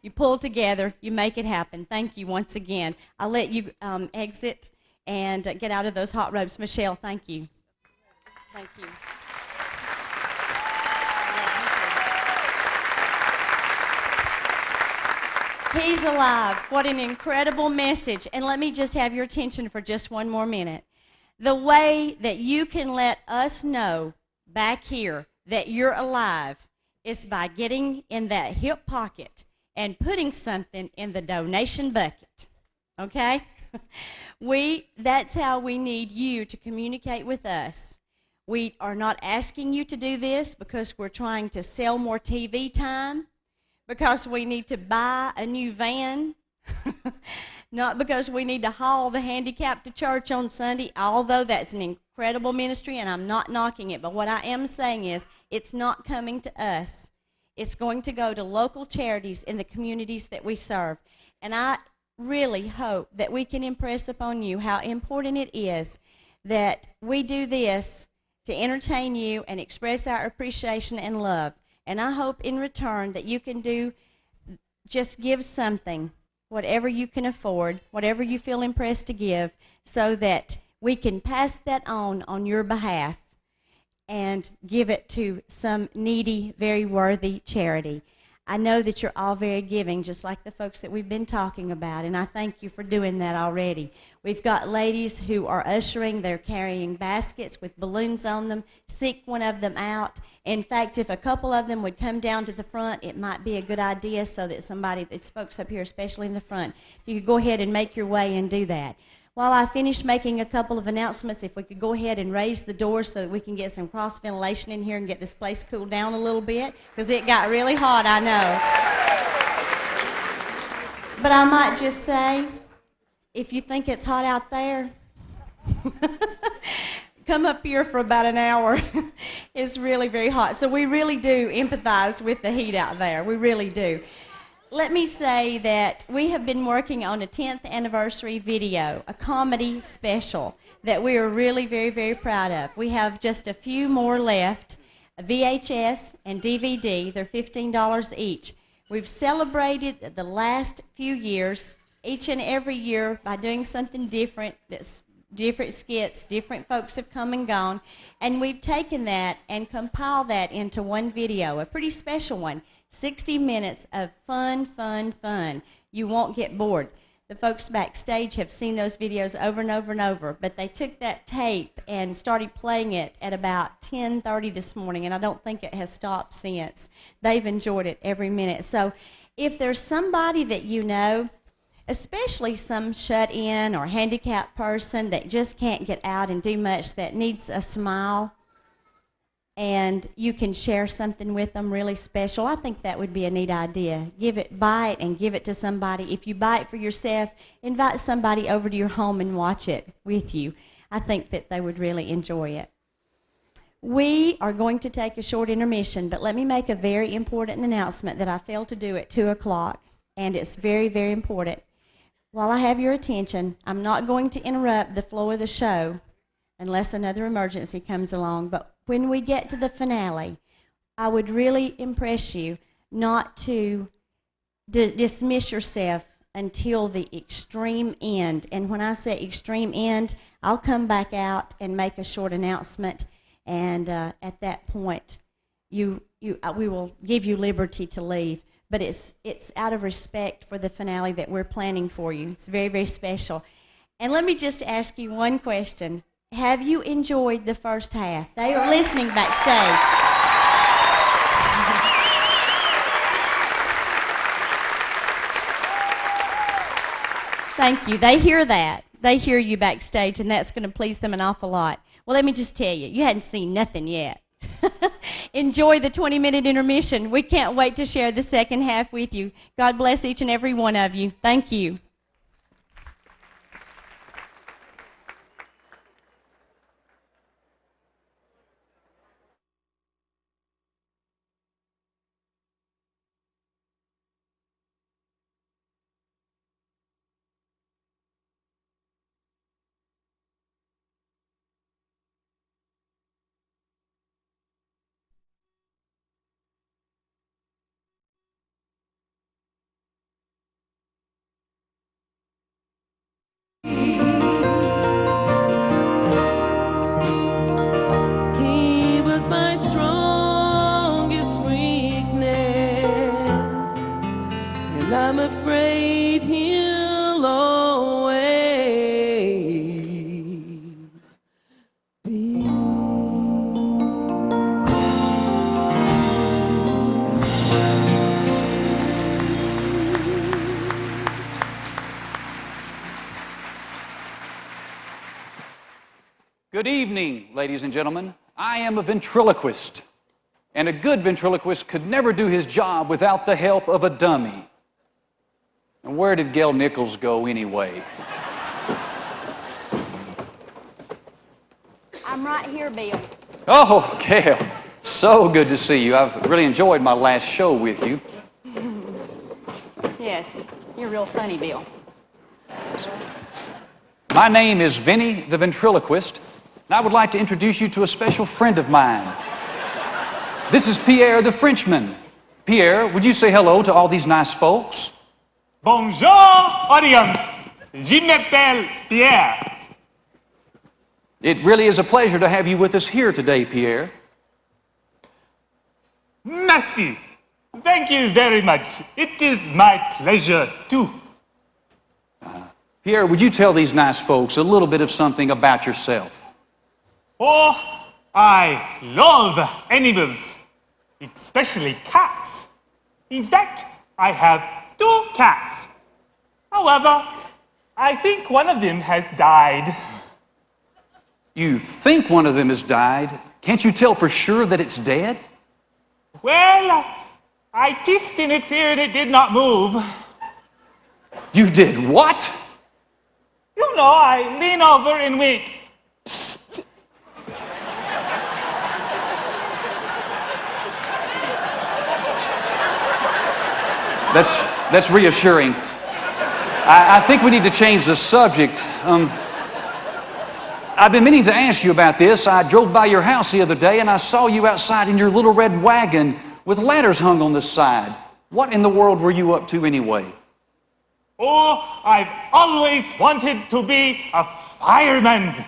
[SPEAKER 2] You pull together, you make it happen. Thank you once again. I'll let you exit and get out of those hot robes. Michelle, thank you. Thank you. He's alive. What an incredible message. And let me just have your attention for just one more minute. The way that you can let us know back here that you're alive is by getting in that hip pocket and putting something in the donation bucket. Okay? That's how we need you to communicate with us. We are not asking you to do this because we're trying to sell more TV time, because we need to buy a new van, not because we need to haul the handicapped to church on Sunday, although that's an incredible ministry and I'm not knocking it. But what I am saying is it's not coming to us. It's going to go to local charities in the communities that we serve. And I really hope that we can impress upon you how important it is that we do this to entertain you and express our appreciation and love. And I hope in return that you can just give something, whatever you can afford, whatever you feel impressed to give, so that we can pass that on your behalf and give it to some needy, very worthy charity. I know that you're all very giving, just like the folks that we've been talking about, and I thank you for doing that already. We've got ladies who are ushering. They're carrying baskets with balloons on them. Seek one of them out. In fact, if a couple of them would come down to the front, it might be a good idea so that it's folks up here, especially in the front, you could go ahead and make your way and do that. While I finish making a couple of announcements, if we could go ahead and raise the door so that we can get some cross ventilation in here and get this place cooled down a little bit, because it got really hot, I know. But I might just say, if you think it's hot out there, come up here for about an hour. It's really very hot. So we really do empathize with the heat out there. We really do. Let me say that we have been working on a 10th anniversary video, a comedy special that we are really very, very proud of. We have just a few more left, a VHS and DVD. They're $15 each. We've celebrated the last few years, each and every year, by doing something different. That's different skits, different folks have come and gone, and we've taken that and compiled that into one video, a pretty special one. 60 minutes of fun, fun, fun. You won't get bored. The folks backstage have seen those videos over and over and over, but they took that tape and started playing it at about 10:30 this morning, and I don't think it has stopped since. They've enjoyed it every minute. So if there's somebody that you know, especially some shut-in or handicapped person that just can't get out and do much, that needs a smile, and you can share something with them really special, I think that would be a neat idea. Buy it and give it to somebody. If you buy it for yourself, invite somebody over to your home and watch it with you. I think that they would really enjoy it. We are going to take a short intermission, but let me make a very important announcement that I failed to do at 2 o'clock, and it's very, very important. While I have your attention, I'm not going to interrupt the flow of the show unless another emergency comes along, but when we get to the finale, I would really impress you not to dismiss yourself until the extreme end. And when I say extreme end, I'll come back out and make a short announcement, and at that point, we will give you liberty to leave. But it's out of respect for the finale that we're planning for you. It's very, very special. And let me just ask you one question. Have you enjoyed the first half? They are listening backstage. Thank you. They hear that. They hear you backstage, and that's going to please them an awful lot. Well, let me just tell you, you hadn't seen nothing yet. Enjoy the 20-minute intermission. We can't wait to share the second half with you. God bless each and every one of you. Thank you.
[SPEAKER 15] I'm afraid he'll always be.
[SPEAKER 6] Good evening, ladies and gentlemen. I am a ventriloquist, and a good ventriloquist could never do his job without the help of a dummy. And where did Gail Nichols go anyway?
[SPEAKER 2] I'm right here, Bill.
[SPEAKER 6] Oh, Gail, so good to see you. I've really enjoyed my last show with you.
[SPEAKER 2] Yes, you're real funny, Bill.
[SPEAKER 6] My name is Vinny the Ventriloquist, and I would like to introduce you to a special friend of mine. This is Pierre the Frenchman. Pierre, would you say hello to all these nice folks?
[SPEAKER 12] Bonjour, audience. Je m'appelle Pierre.
[SPEAKER 6] It really is a pleasure to have you with us here today, Pierre.
[SPEAKER 12] Merci. Thank you very much. It is my pleasure too.
[SPEAKER 6] Pierre, would you tell these nice folks a little bit of something about yourself?
[SPEAKER 12] Oh, I love animals, especially cats. In fact, I have 2 cats. However, I think one of them has died.
[SPEAKER 6] You think one of them has died? Can't you tell for sure that it's dead?
[SPEAKER 12] Well, I kissed in its ear and it did not move.
[SPEAKER 6] You did what?
[SPEAKER 12] You know, I lean over and wink.
[SPEAKER 6] That's reassuring. I think we need to change the subject. I've been meaning to ask you about this. I drove by your house the other day and I saw you outside in your little red wagon with ladders hung on the side. What in the world were you up to anyway?
[SPEAKER 12] Oh, I've always wanted to be a fireman.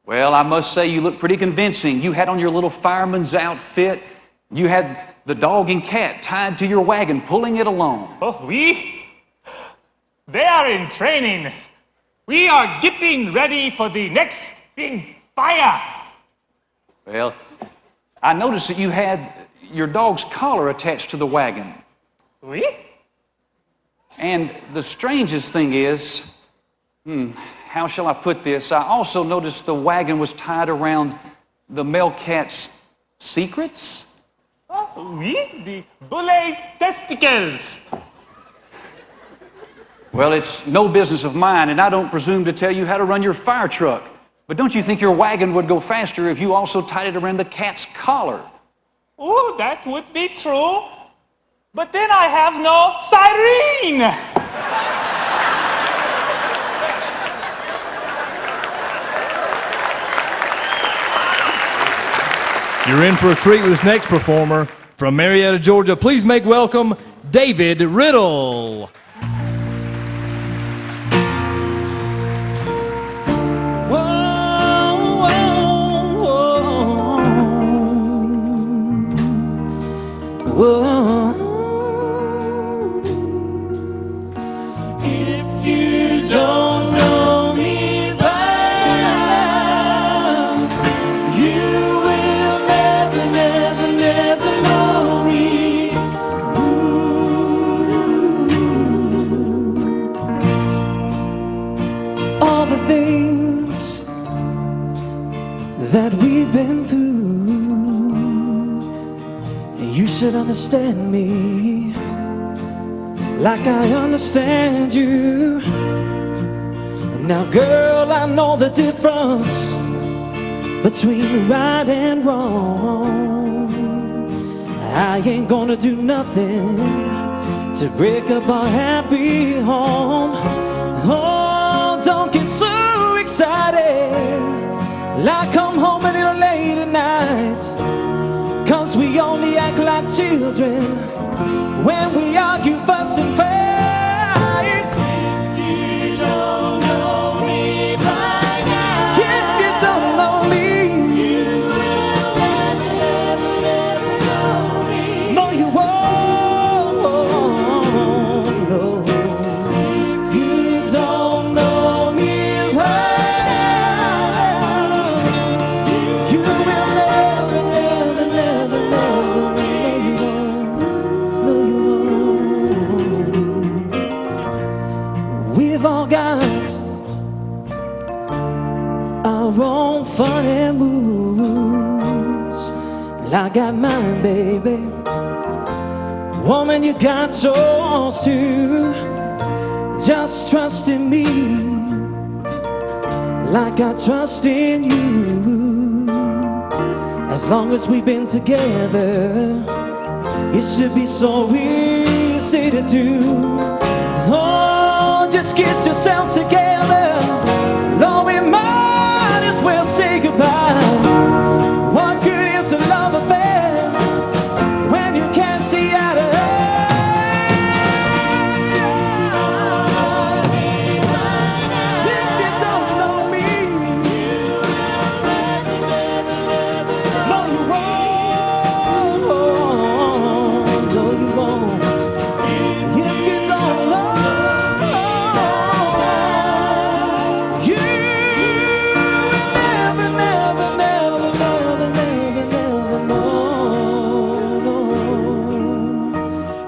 [SPEAKER 6] Well, I must say you look pretty convincing. You had on your little fireman's outfit. You had the dog and cat tied to your wagon, pulling it along.
[SPEAKER 12] Oh, they are in training. We are getting ready for the next big fire.
[SPEAKER 6] Well, I noticed that you had your dog's collar attached to the wagon.
[SPEAKER 12] Oui?
[SPEAKER 6] And the strangest thing is, how shall I put this? I also noticed the wagon was tied around the male cat's secrets.
[SPEAKER 12] Oh, oui, the bullet's testicles.
[SPEAKER 6] Well, it's no business of mine, and I don't presume to tell you how to run your fire truck. But don't you think your wagon would go faster if you also tied it around the cat's collar?
[SPEAKER 12] Oh, that would be true. But then I have no siren.
[SPEAKER 16] You're in for a treat with this next performer. From Marietta, Georgia, please make welcome David Riddle.
[SPEAKER 15] If you don't know me by now, you will never, never, never know me. All the things that we've been through, you should understand me like I understand you. Now, girl, I know the difference between right and wrong. I ain't gonna do nothing to break up our happy home. Oh, don't get so excited like come home a little late at night, 'cause we only act like children when we argue, fuss and fight. If you don't know me by now, if you don't know me, you will never, never, never know me. No, you won't. No. If you don't know me right now, you will never, never, never know me. No, you won't. We've all got our own funny moves, and I got mine, baby. Woman, you got yours too. Just trust in me like I trust in you. As long as we've been together, it should be so easy to do. Oh, just get yourself together. Lord, we might as well say goodbye. What good is a love affair when you can't see eye to eye? If you don't know me, no you won't, no you won't. If you don't know, you will never, never, never, never, never, never know, no.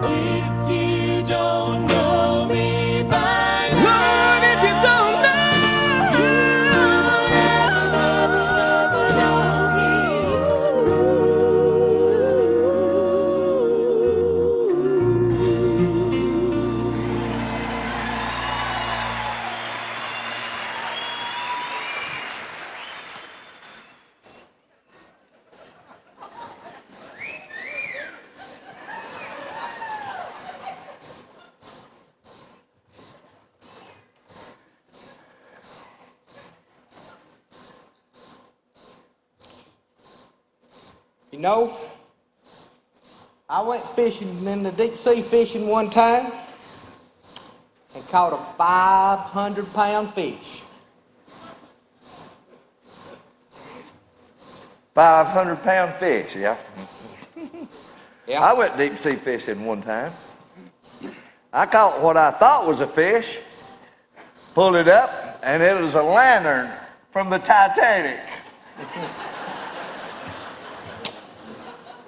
[SPEAKER 15] If you don't know me by now, Lord, if you don't
[SPEAKER 7] You know, I went fishing in the deep sea fishing one time and caught a 500-pound fish.
[SPEAKER 13] 500-pound fish, yeah.
[SPEAKER 7] Yeah.
[SPEAKER 13] I went deep sea fishing one time. I caught what I thought was a fish, pulled it up, and it was a lantern from the Titanic.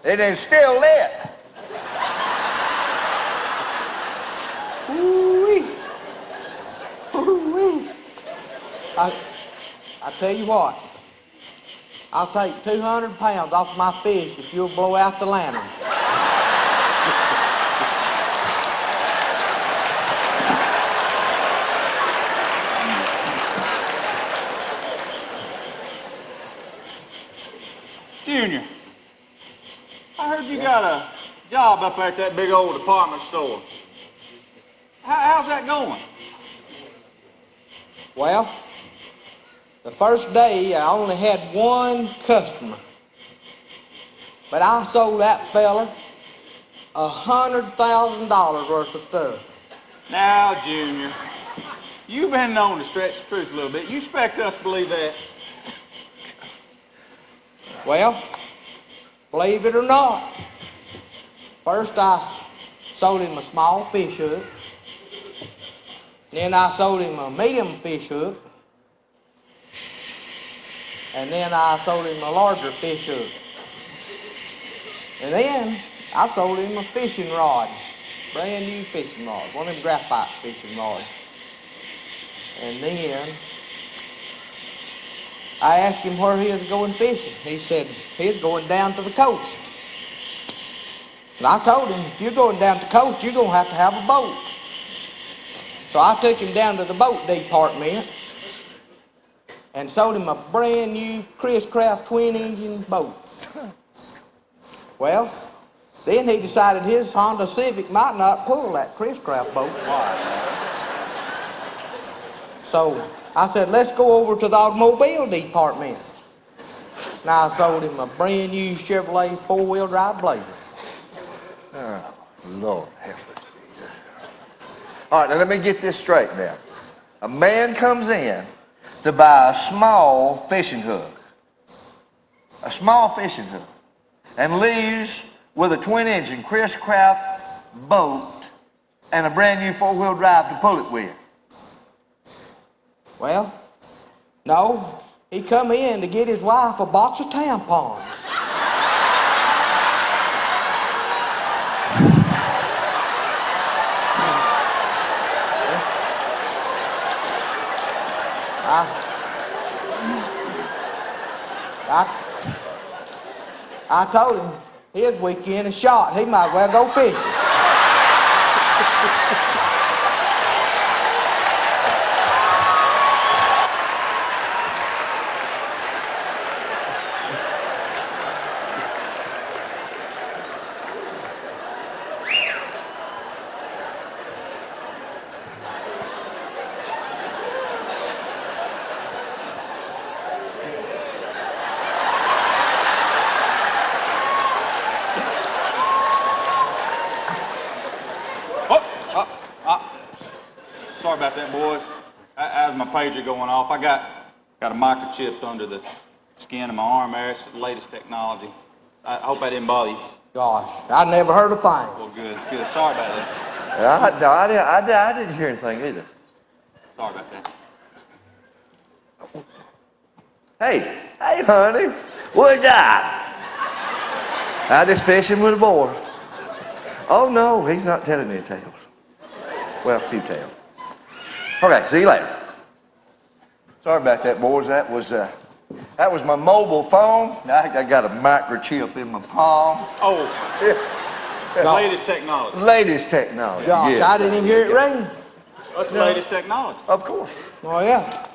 [SPEAKER 13] It is still lit.
[SPEAKER 7] Ooh-wee. Ooh-wee. I tell you what, I'll take 200 pounds off my fish if you'll blow out the lantern.
[SPEAKER 12] Junior, I heard you got a job up there at that big old department store. How's that going?
[SPEAKER 7] Well, the first day I only had one customer, but I sold that fella $100,000 worth of stuff.
[SPEAKER 12] Now, Junior, you've been known to stretch the truth a little bit. You expect us to believe that?
[SPEAKER 7] Well, believe it or not, first I sold him a small fish hook, then I sold him a medium fish hook, and then I sold him a larger fish hook. And then I sold him a fishing rod, brand new fishing rod, one of them graphite fishing rods. And then I asked him where he was going fishing. He said he's going down to the coast. And I told him, if you're going down to the coast, you're going to have a boat. So I took him down to the boat department and sold him a brand new Chris Craft twin-engine boat. Well, then he decided his Honda Civic might not pull that Chris Craft boat. So I said, let's go over to the automobile department. Now I sold him a brand new Chevrolet four-wheel drive Blazer.
[SPEAKER 13] Oh, Lord help us. All right, now let me get this straight now. A man comes in to buy a small fishing hook. A small fishing hook. And leaves with a twin-engine Chris Craft boat and a brand new four-wheel drive to pull it with.
[SPEAKER 7] Well, no, he come in to get his wife a box of tampons. I told him his weekend is shot. He might well go fishing.
[SPEAKER 12] about that, boys. How's my pager going off? I got a microchip under the skin of my arm there. It's the latest technology. I hope I didn't bother you.
[SPEAKER 7] Gosh, I never heard a thing.
[SPEAKER 12] Well, good. Sorry about that.
[SPEAKER 13] I didn't hear anything either.
[SPEAKER 12] Sorry about that.
[SPEAKER 13] Hey, honey, what's that? I just fishing with the boys. Oh, no, he's not telling any tales. Well, a few tales. Okay, see you later. Sorry about that, boys. That was my mobile phone. I got a microchip in my palm.
[SPEAKER 12] Oh,
[SPEAKER 13] yeah.
[SPEAKER 12] Latest technology.
[SPEAKER 13] Latest technology.
[SPEAKER 7] Gosh,
[SPEAKER 13] yeah.
[SPEAKER 7] I didn't even hear it ring.
[SPEAKER 12] That's the latest technology.
[SPEAKER 13] Of course.
[SPEAKER 7] Oh, yeah.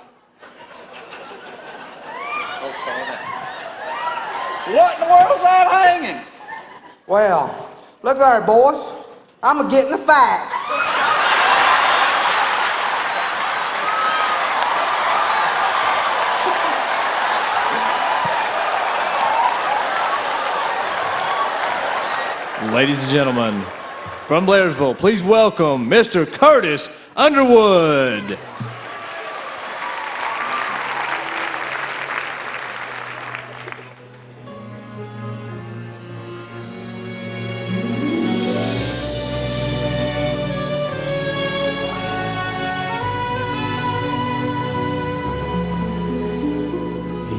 [SPEAKER 12] What in the world's that hanging?
[SPEAKER 7] Well, look there, boys. I'm getting the facts.
[SPEAKER 16] Ladies and gentlemen, from Blairsville, please welcome Mr. Curtis Underwood.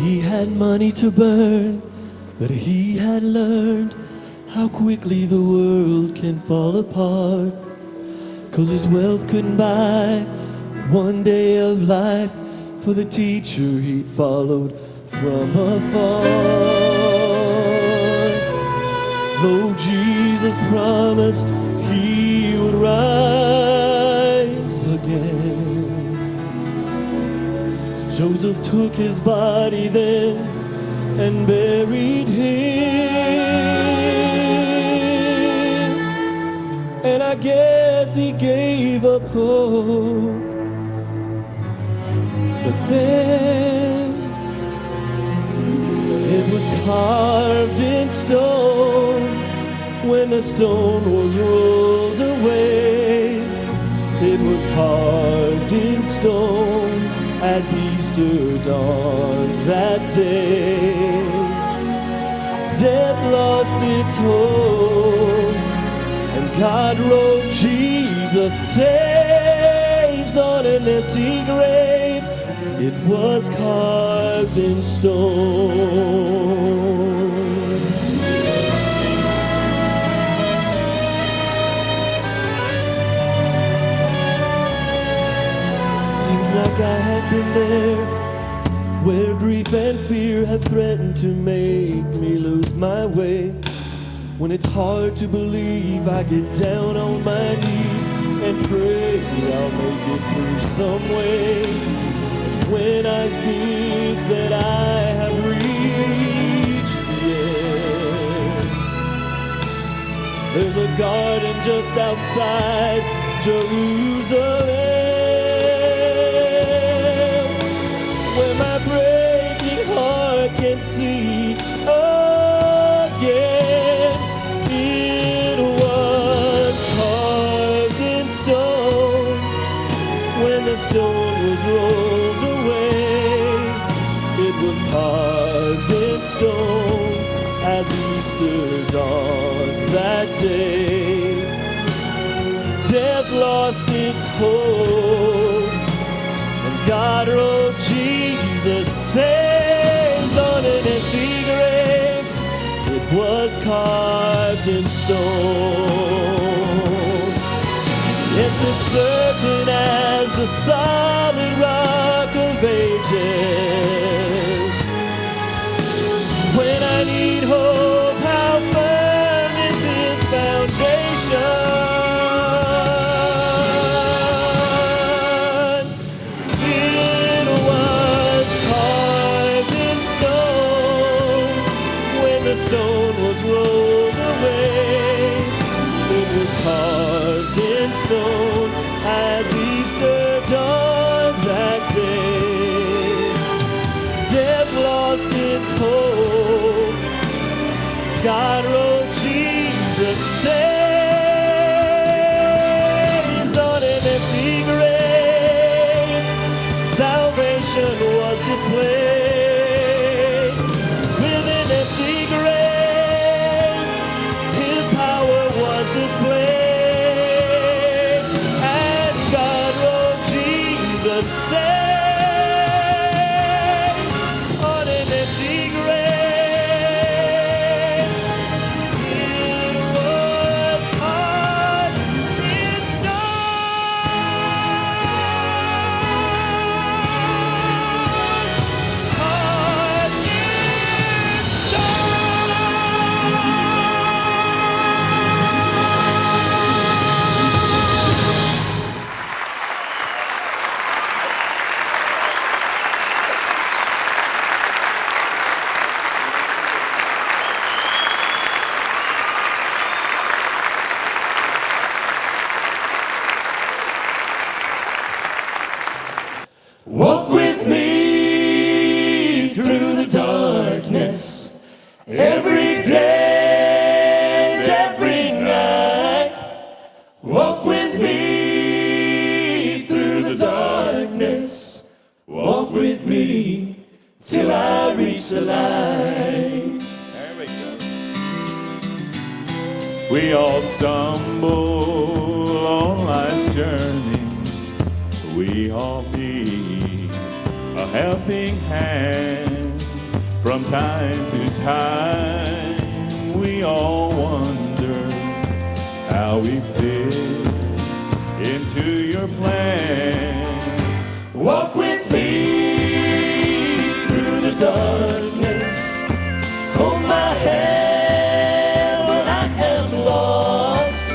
[SPEAKER 15] He had money to burn, but he had learned how quickly the world can fall apart. 'Cause his wealth couldn't buy one day of life for the teacher he followed from afar. Though Jesus promised he would rise again, Joseph took his body then and buried him. And I guess he gave up hope. But then it was carved in stone. When the stone was rolled away, it was carved in stone as Easter dawned that day. Death lost its hold, and God wrote Jesus saves on an empty grave. It was carved in stone. Seems like I have been there, where grief and fear have threatened to make me lose my way. When it's hard to believe, I get down on my knees and pray I'll make it through some way. And when I think that I have reached the end, there's a garden just outside Jerusalem, where my breaking heart can see again. It was carved in stone. When the stone was rolled away, it was carved in stone as Easter dawned that day. Death lost its hold, and God wrote Jesus saves on an empty grave. It was carved in stone. It's as certain as the solid rock of ages. When I need hope, how firm is his foundation? It was carved in stone. When the stone was rolled away, it was carved in stone as Easter dawned that day. Death lost its hold. God wrote Jesus saves on an empty grave. I reach the light.
[SPEAKER 4] There we go. We all stumble on life's journey. We all need a helping hand from time to time. We all wonder how we fit into your plan.
[SPEAKER 15] Walk with me through the darkness. Hold my hand when I am lost.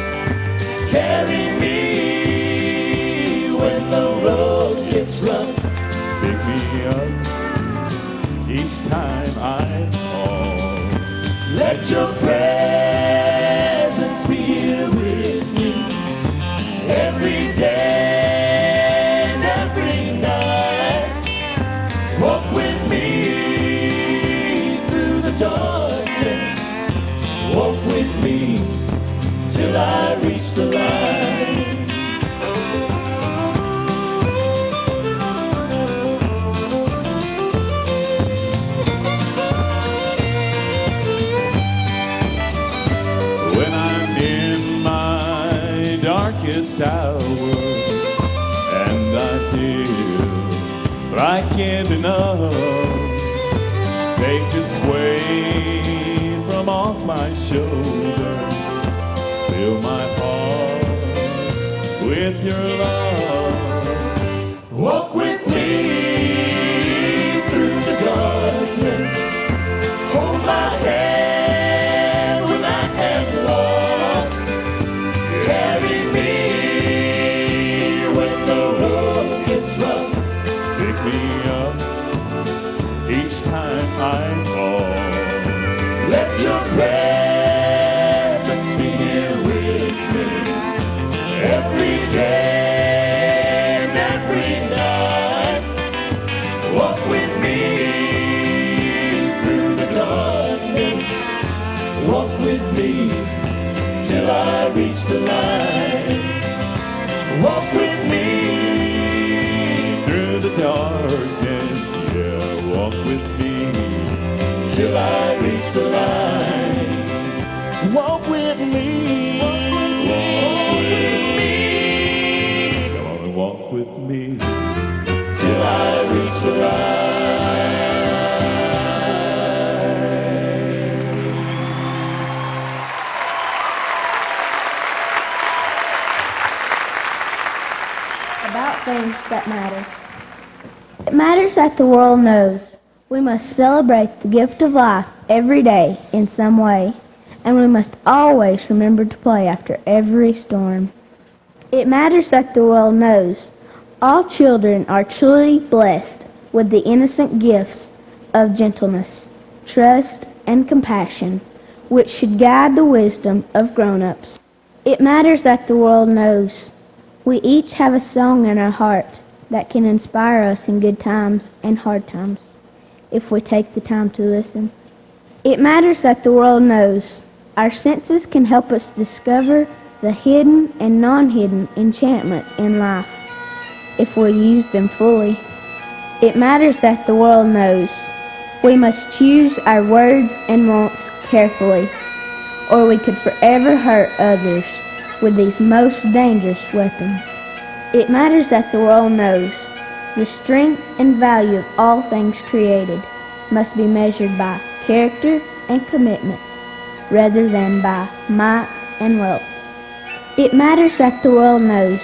[SPEAKER 15] Carry me when the road gets rough.
[SPEAKER 4] Pick me up each time I fall.
[SPEAKER 15] Let your presence be here with me every day and every night. Walk with me through the darkness. Walk with me till I reach the light.
[SPEAKER 4] When I'm in my darkest hour and I feel like giving up, take this weight from off my shoulder. Fill my heart with your love.
[SPEAKER 15] Walk with me through the darkness. Hold my hand when I am lost. Carry me when the road gets rough.
[SPEAKER 4] Pick me up each time I fall.
[SPEAKER 15] Let your presence be here with me every day and every night. Walk with me through the darkness. Walk with me till I reach the light. Walk with me
[SPEAKER 4] through the darkness. Yeah, walk with me
[SPEAKER 15] till I reach the light. Walk with me.
[SPEAKER 4] Come on and walk with me
[SPEAKER 15] till I reach the light.
[SPEAKER 17] About things that matter. It matters that the world knows we must celebrate the gift of life every day in some way, and we must always remember to play after every storm. It matters that the world knows all children are truly blessed with the innocent gifts of gentleness, trust, and compassion, which should guide the wisdom of grown-ups. It matters that the world knows we each have a song in our heart that can inspire us in good times and hard times, if we take the time to listen. It matters that the world knows our senses can help us discover the hidden and non-hidden enchantment in life, if we use them fully. It matters that the world knows we must choose our words and wants carefully, or we could forever hurt others with these most dangerous weapons. It matters that the world knows the strength and value of all things created must be measured by character and commitment rather than by might and wealth. It matters that the world knows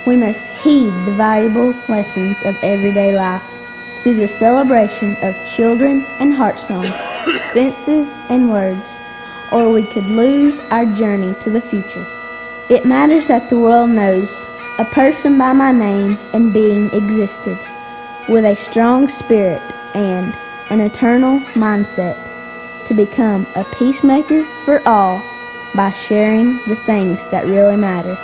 [SPEAKER 17] we must heed the valuable lessons of everyday life through the celebration of children and heart songs, fences and words, or we could lose our journey to the future. It matters that the world knows a person by my name and being existed, with a strong spirit and an eternal mindset, to become a peacemaker for all by sharing the things that really matter.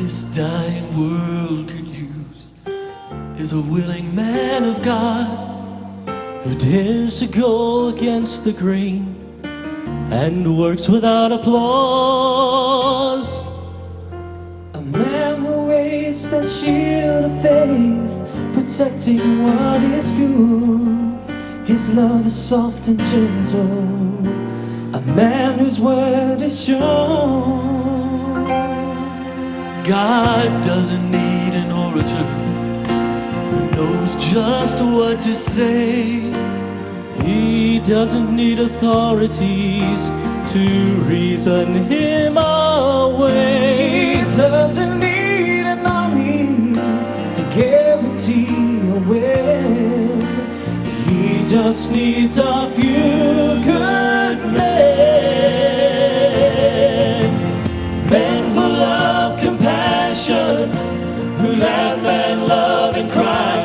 [SPEAKER 4] this dying world could use
[SPEAKER 15] is a willing man of God who dares to go against the grain and works without applause. A man who waves the shield of faith, protecting what is pure. His love is soft and gentle, a man whose word is sure. God doesn't need an orator who knows just what to say. He doesn't need authorities to reason him away. He doesn't need an army to guarantee a win. He just needs a few good men. Men full of compassion, who laugh and love and cry.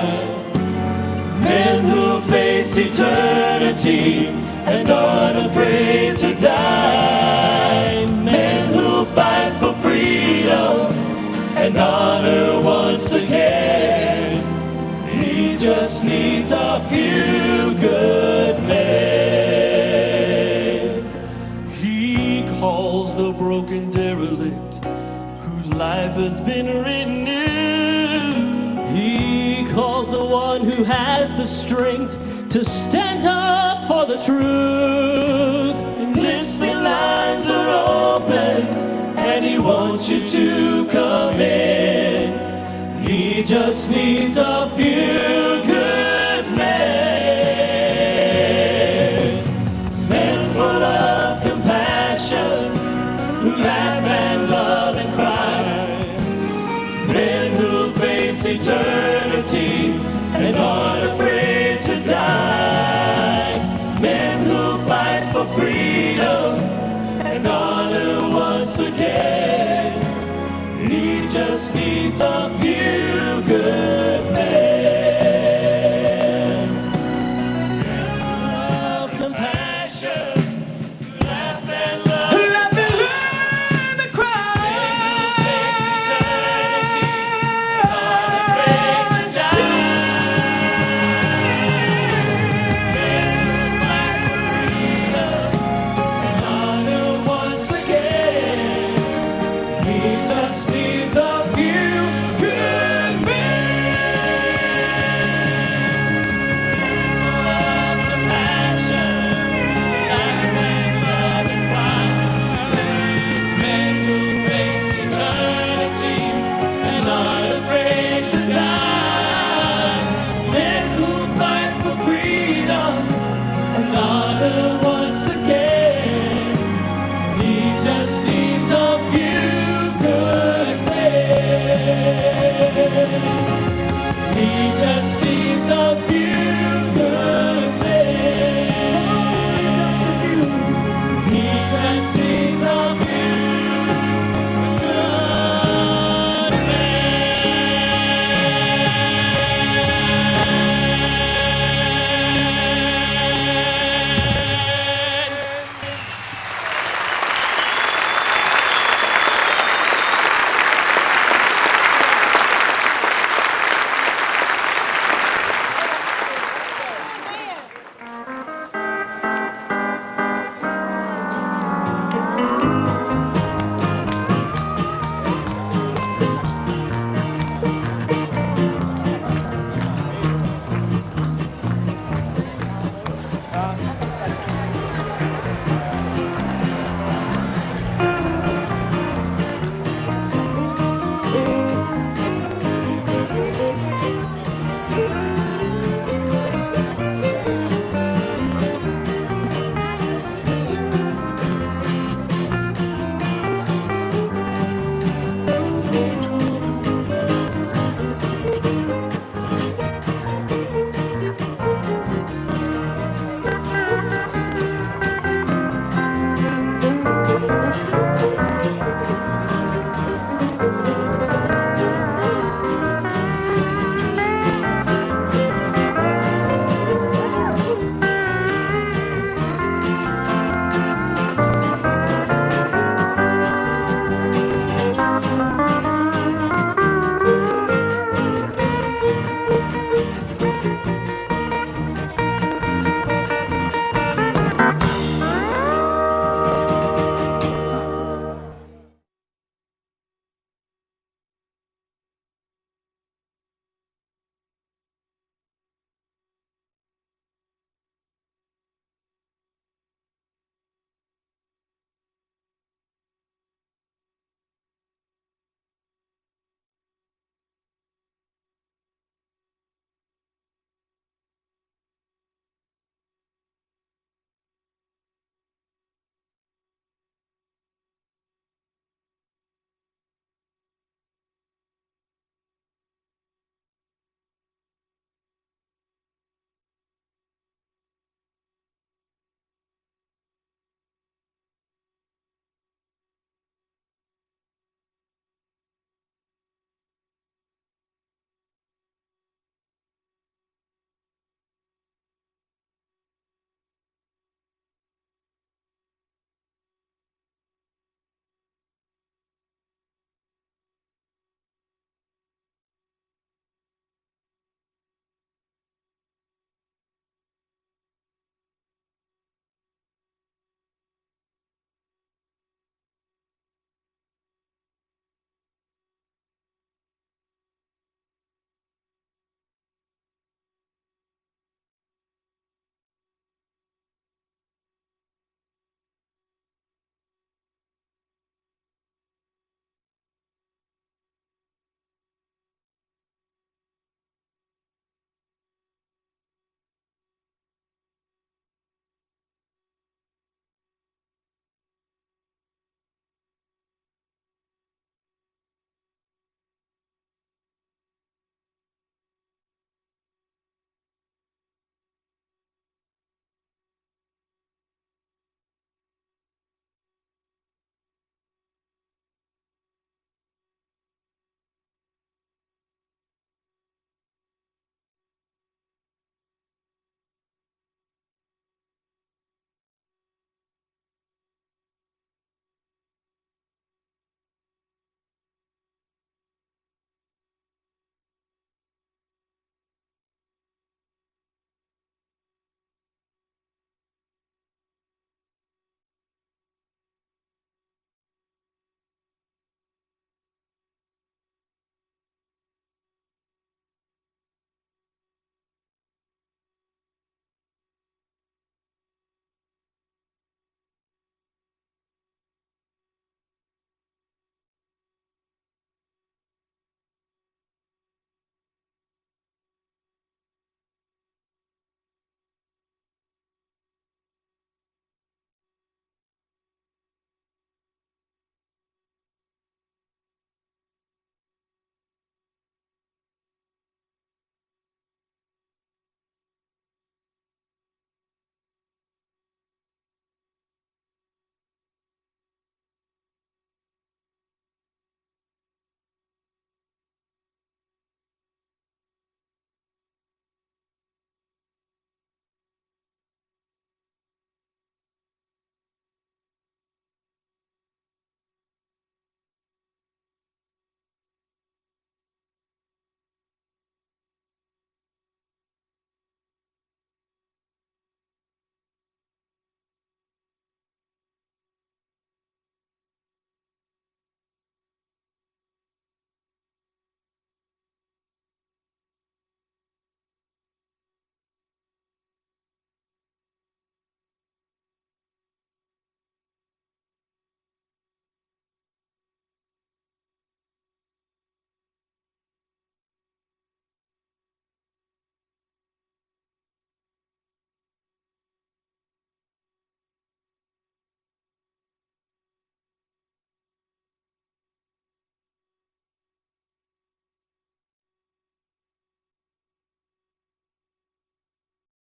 [SPEAKER 15] Men who face eternity and aren't afraid to die. Men who fight for freedom and honor once again. He just needs a few good men. He calls the broken derelict whose life has been renewed. He calls the one who has the strength to stand up for the truth. Enlistment lines are open and he wants you to come in. He just needs a few good men. Men full of compassion, who laugh and love and cry. Men who face eternity and aren't afraid to die. Men who fight for freedom and honor once again. He just needs a few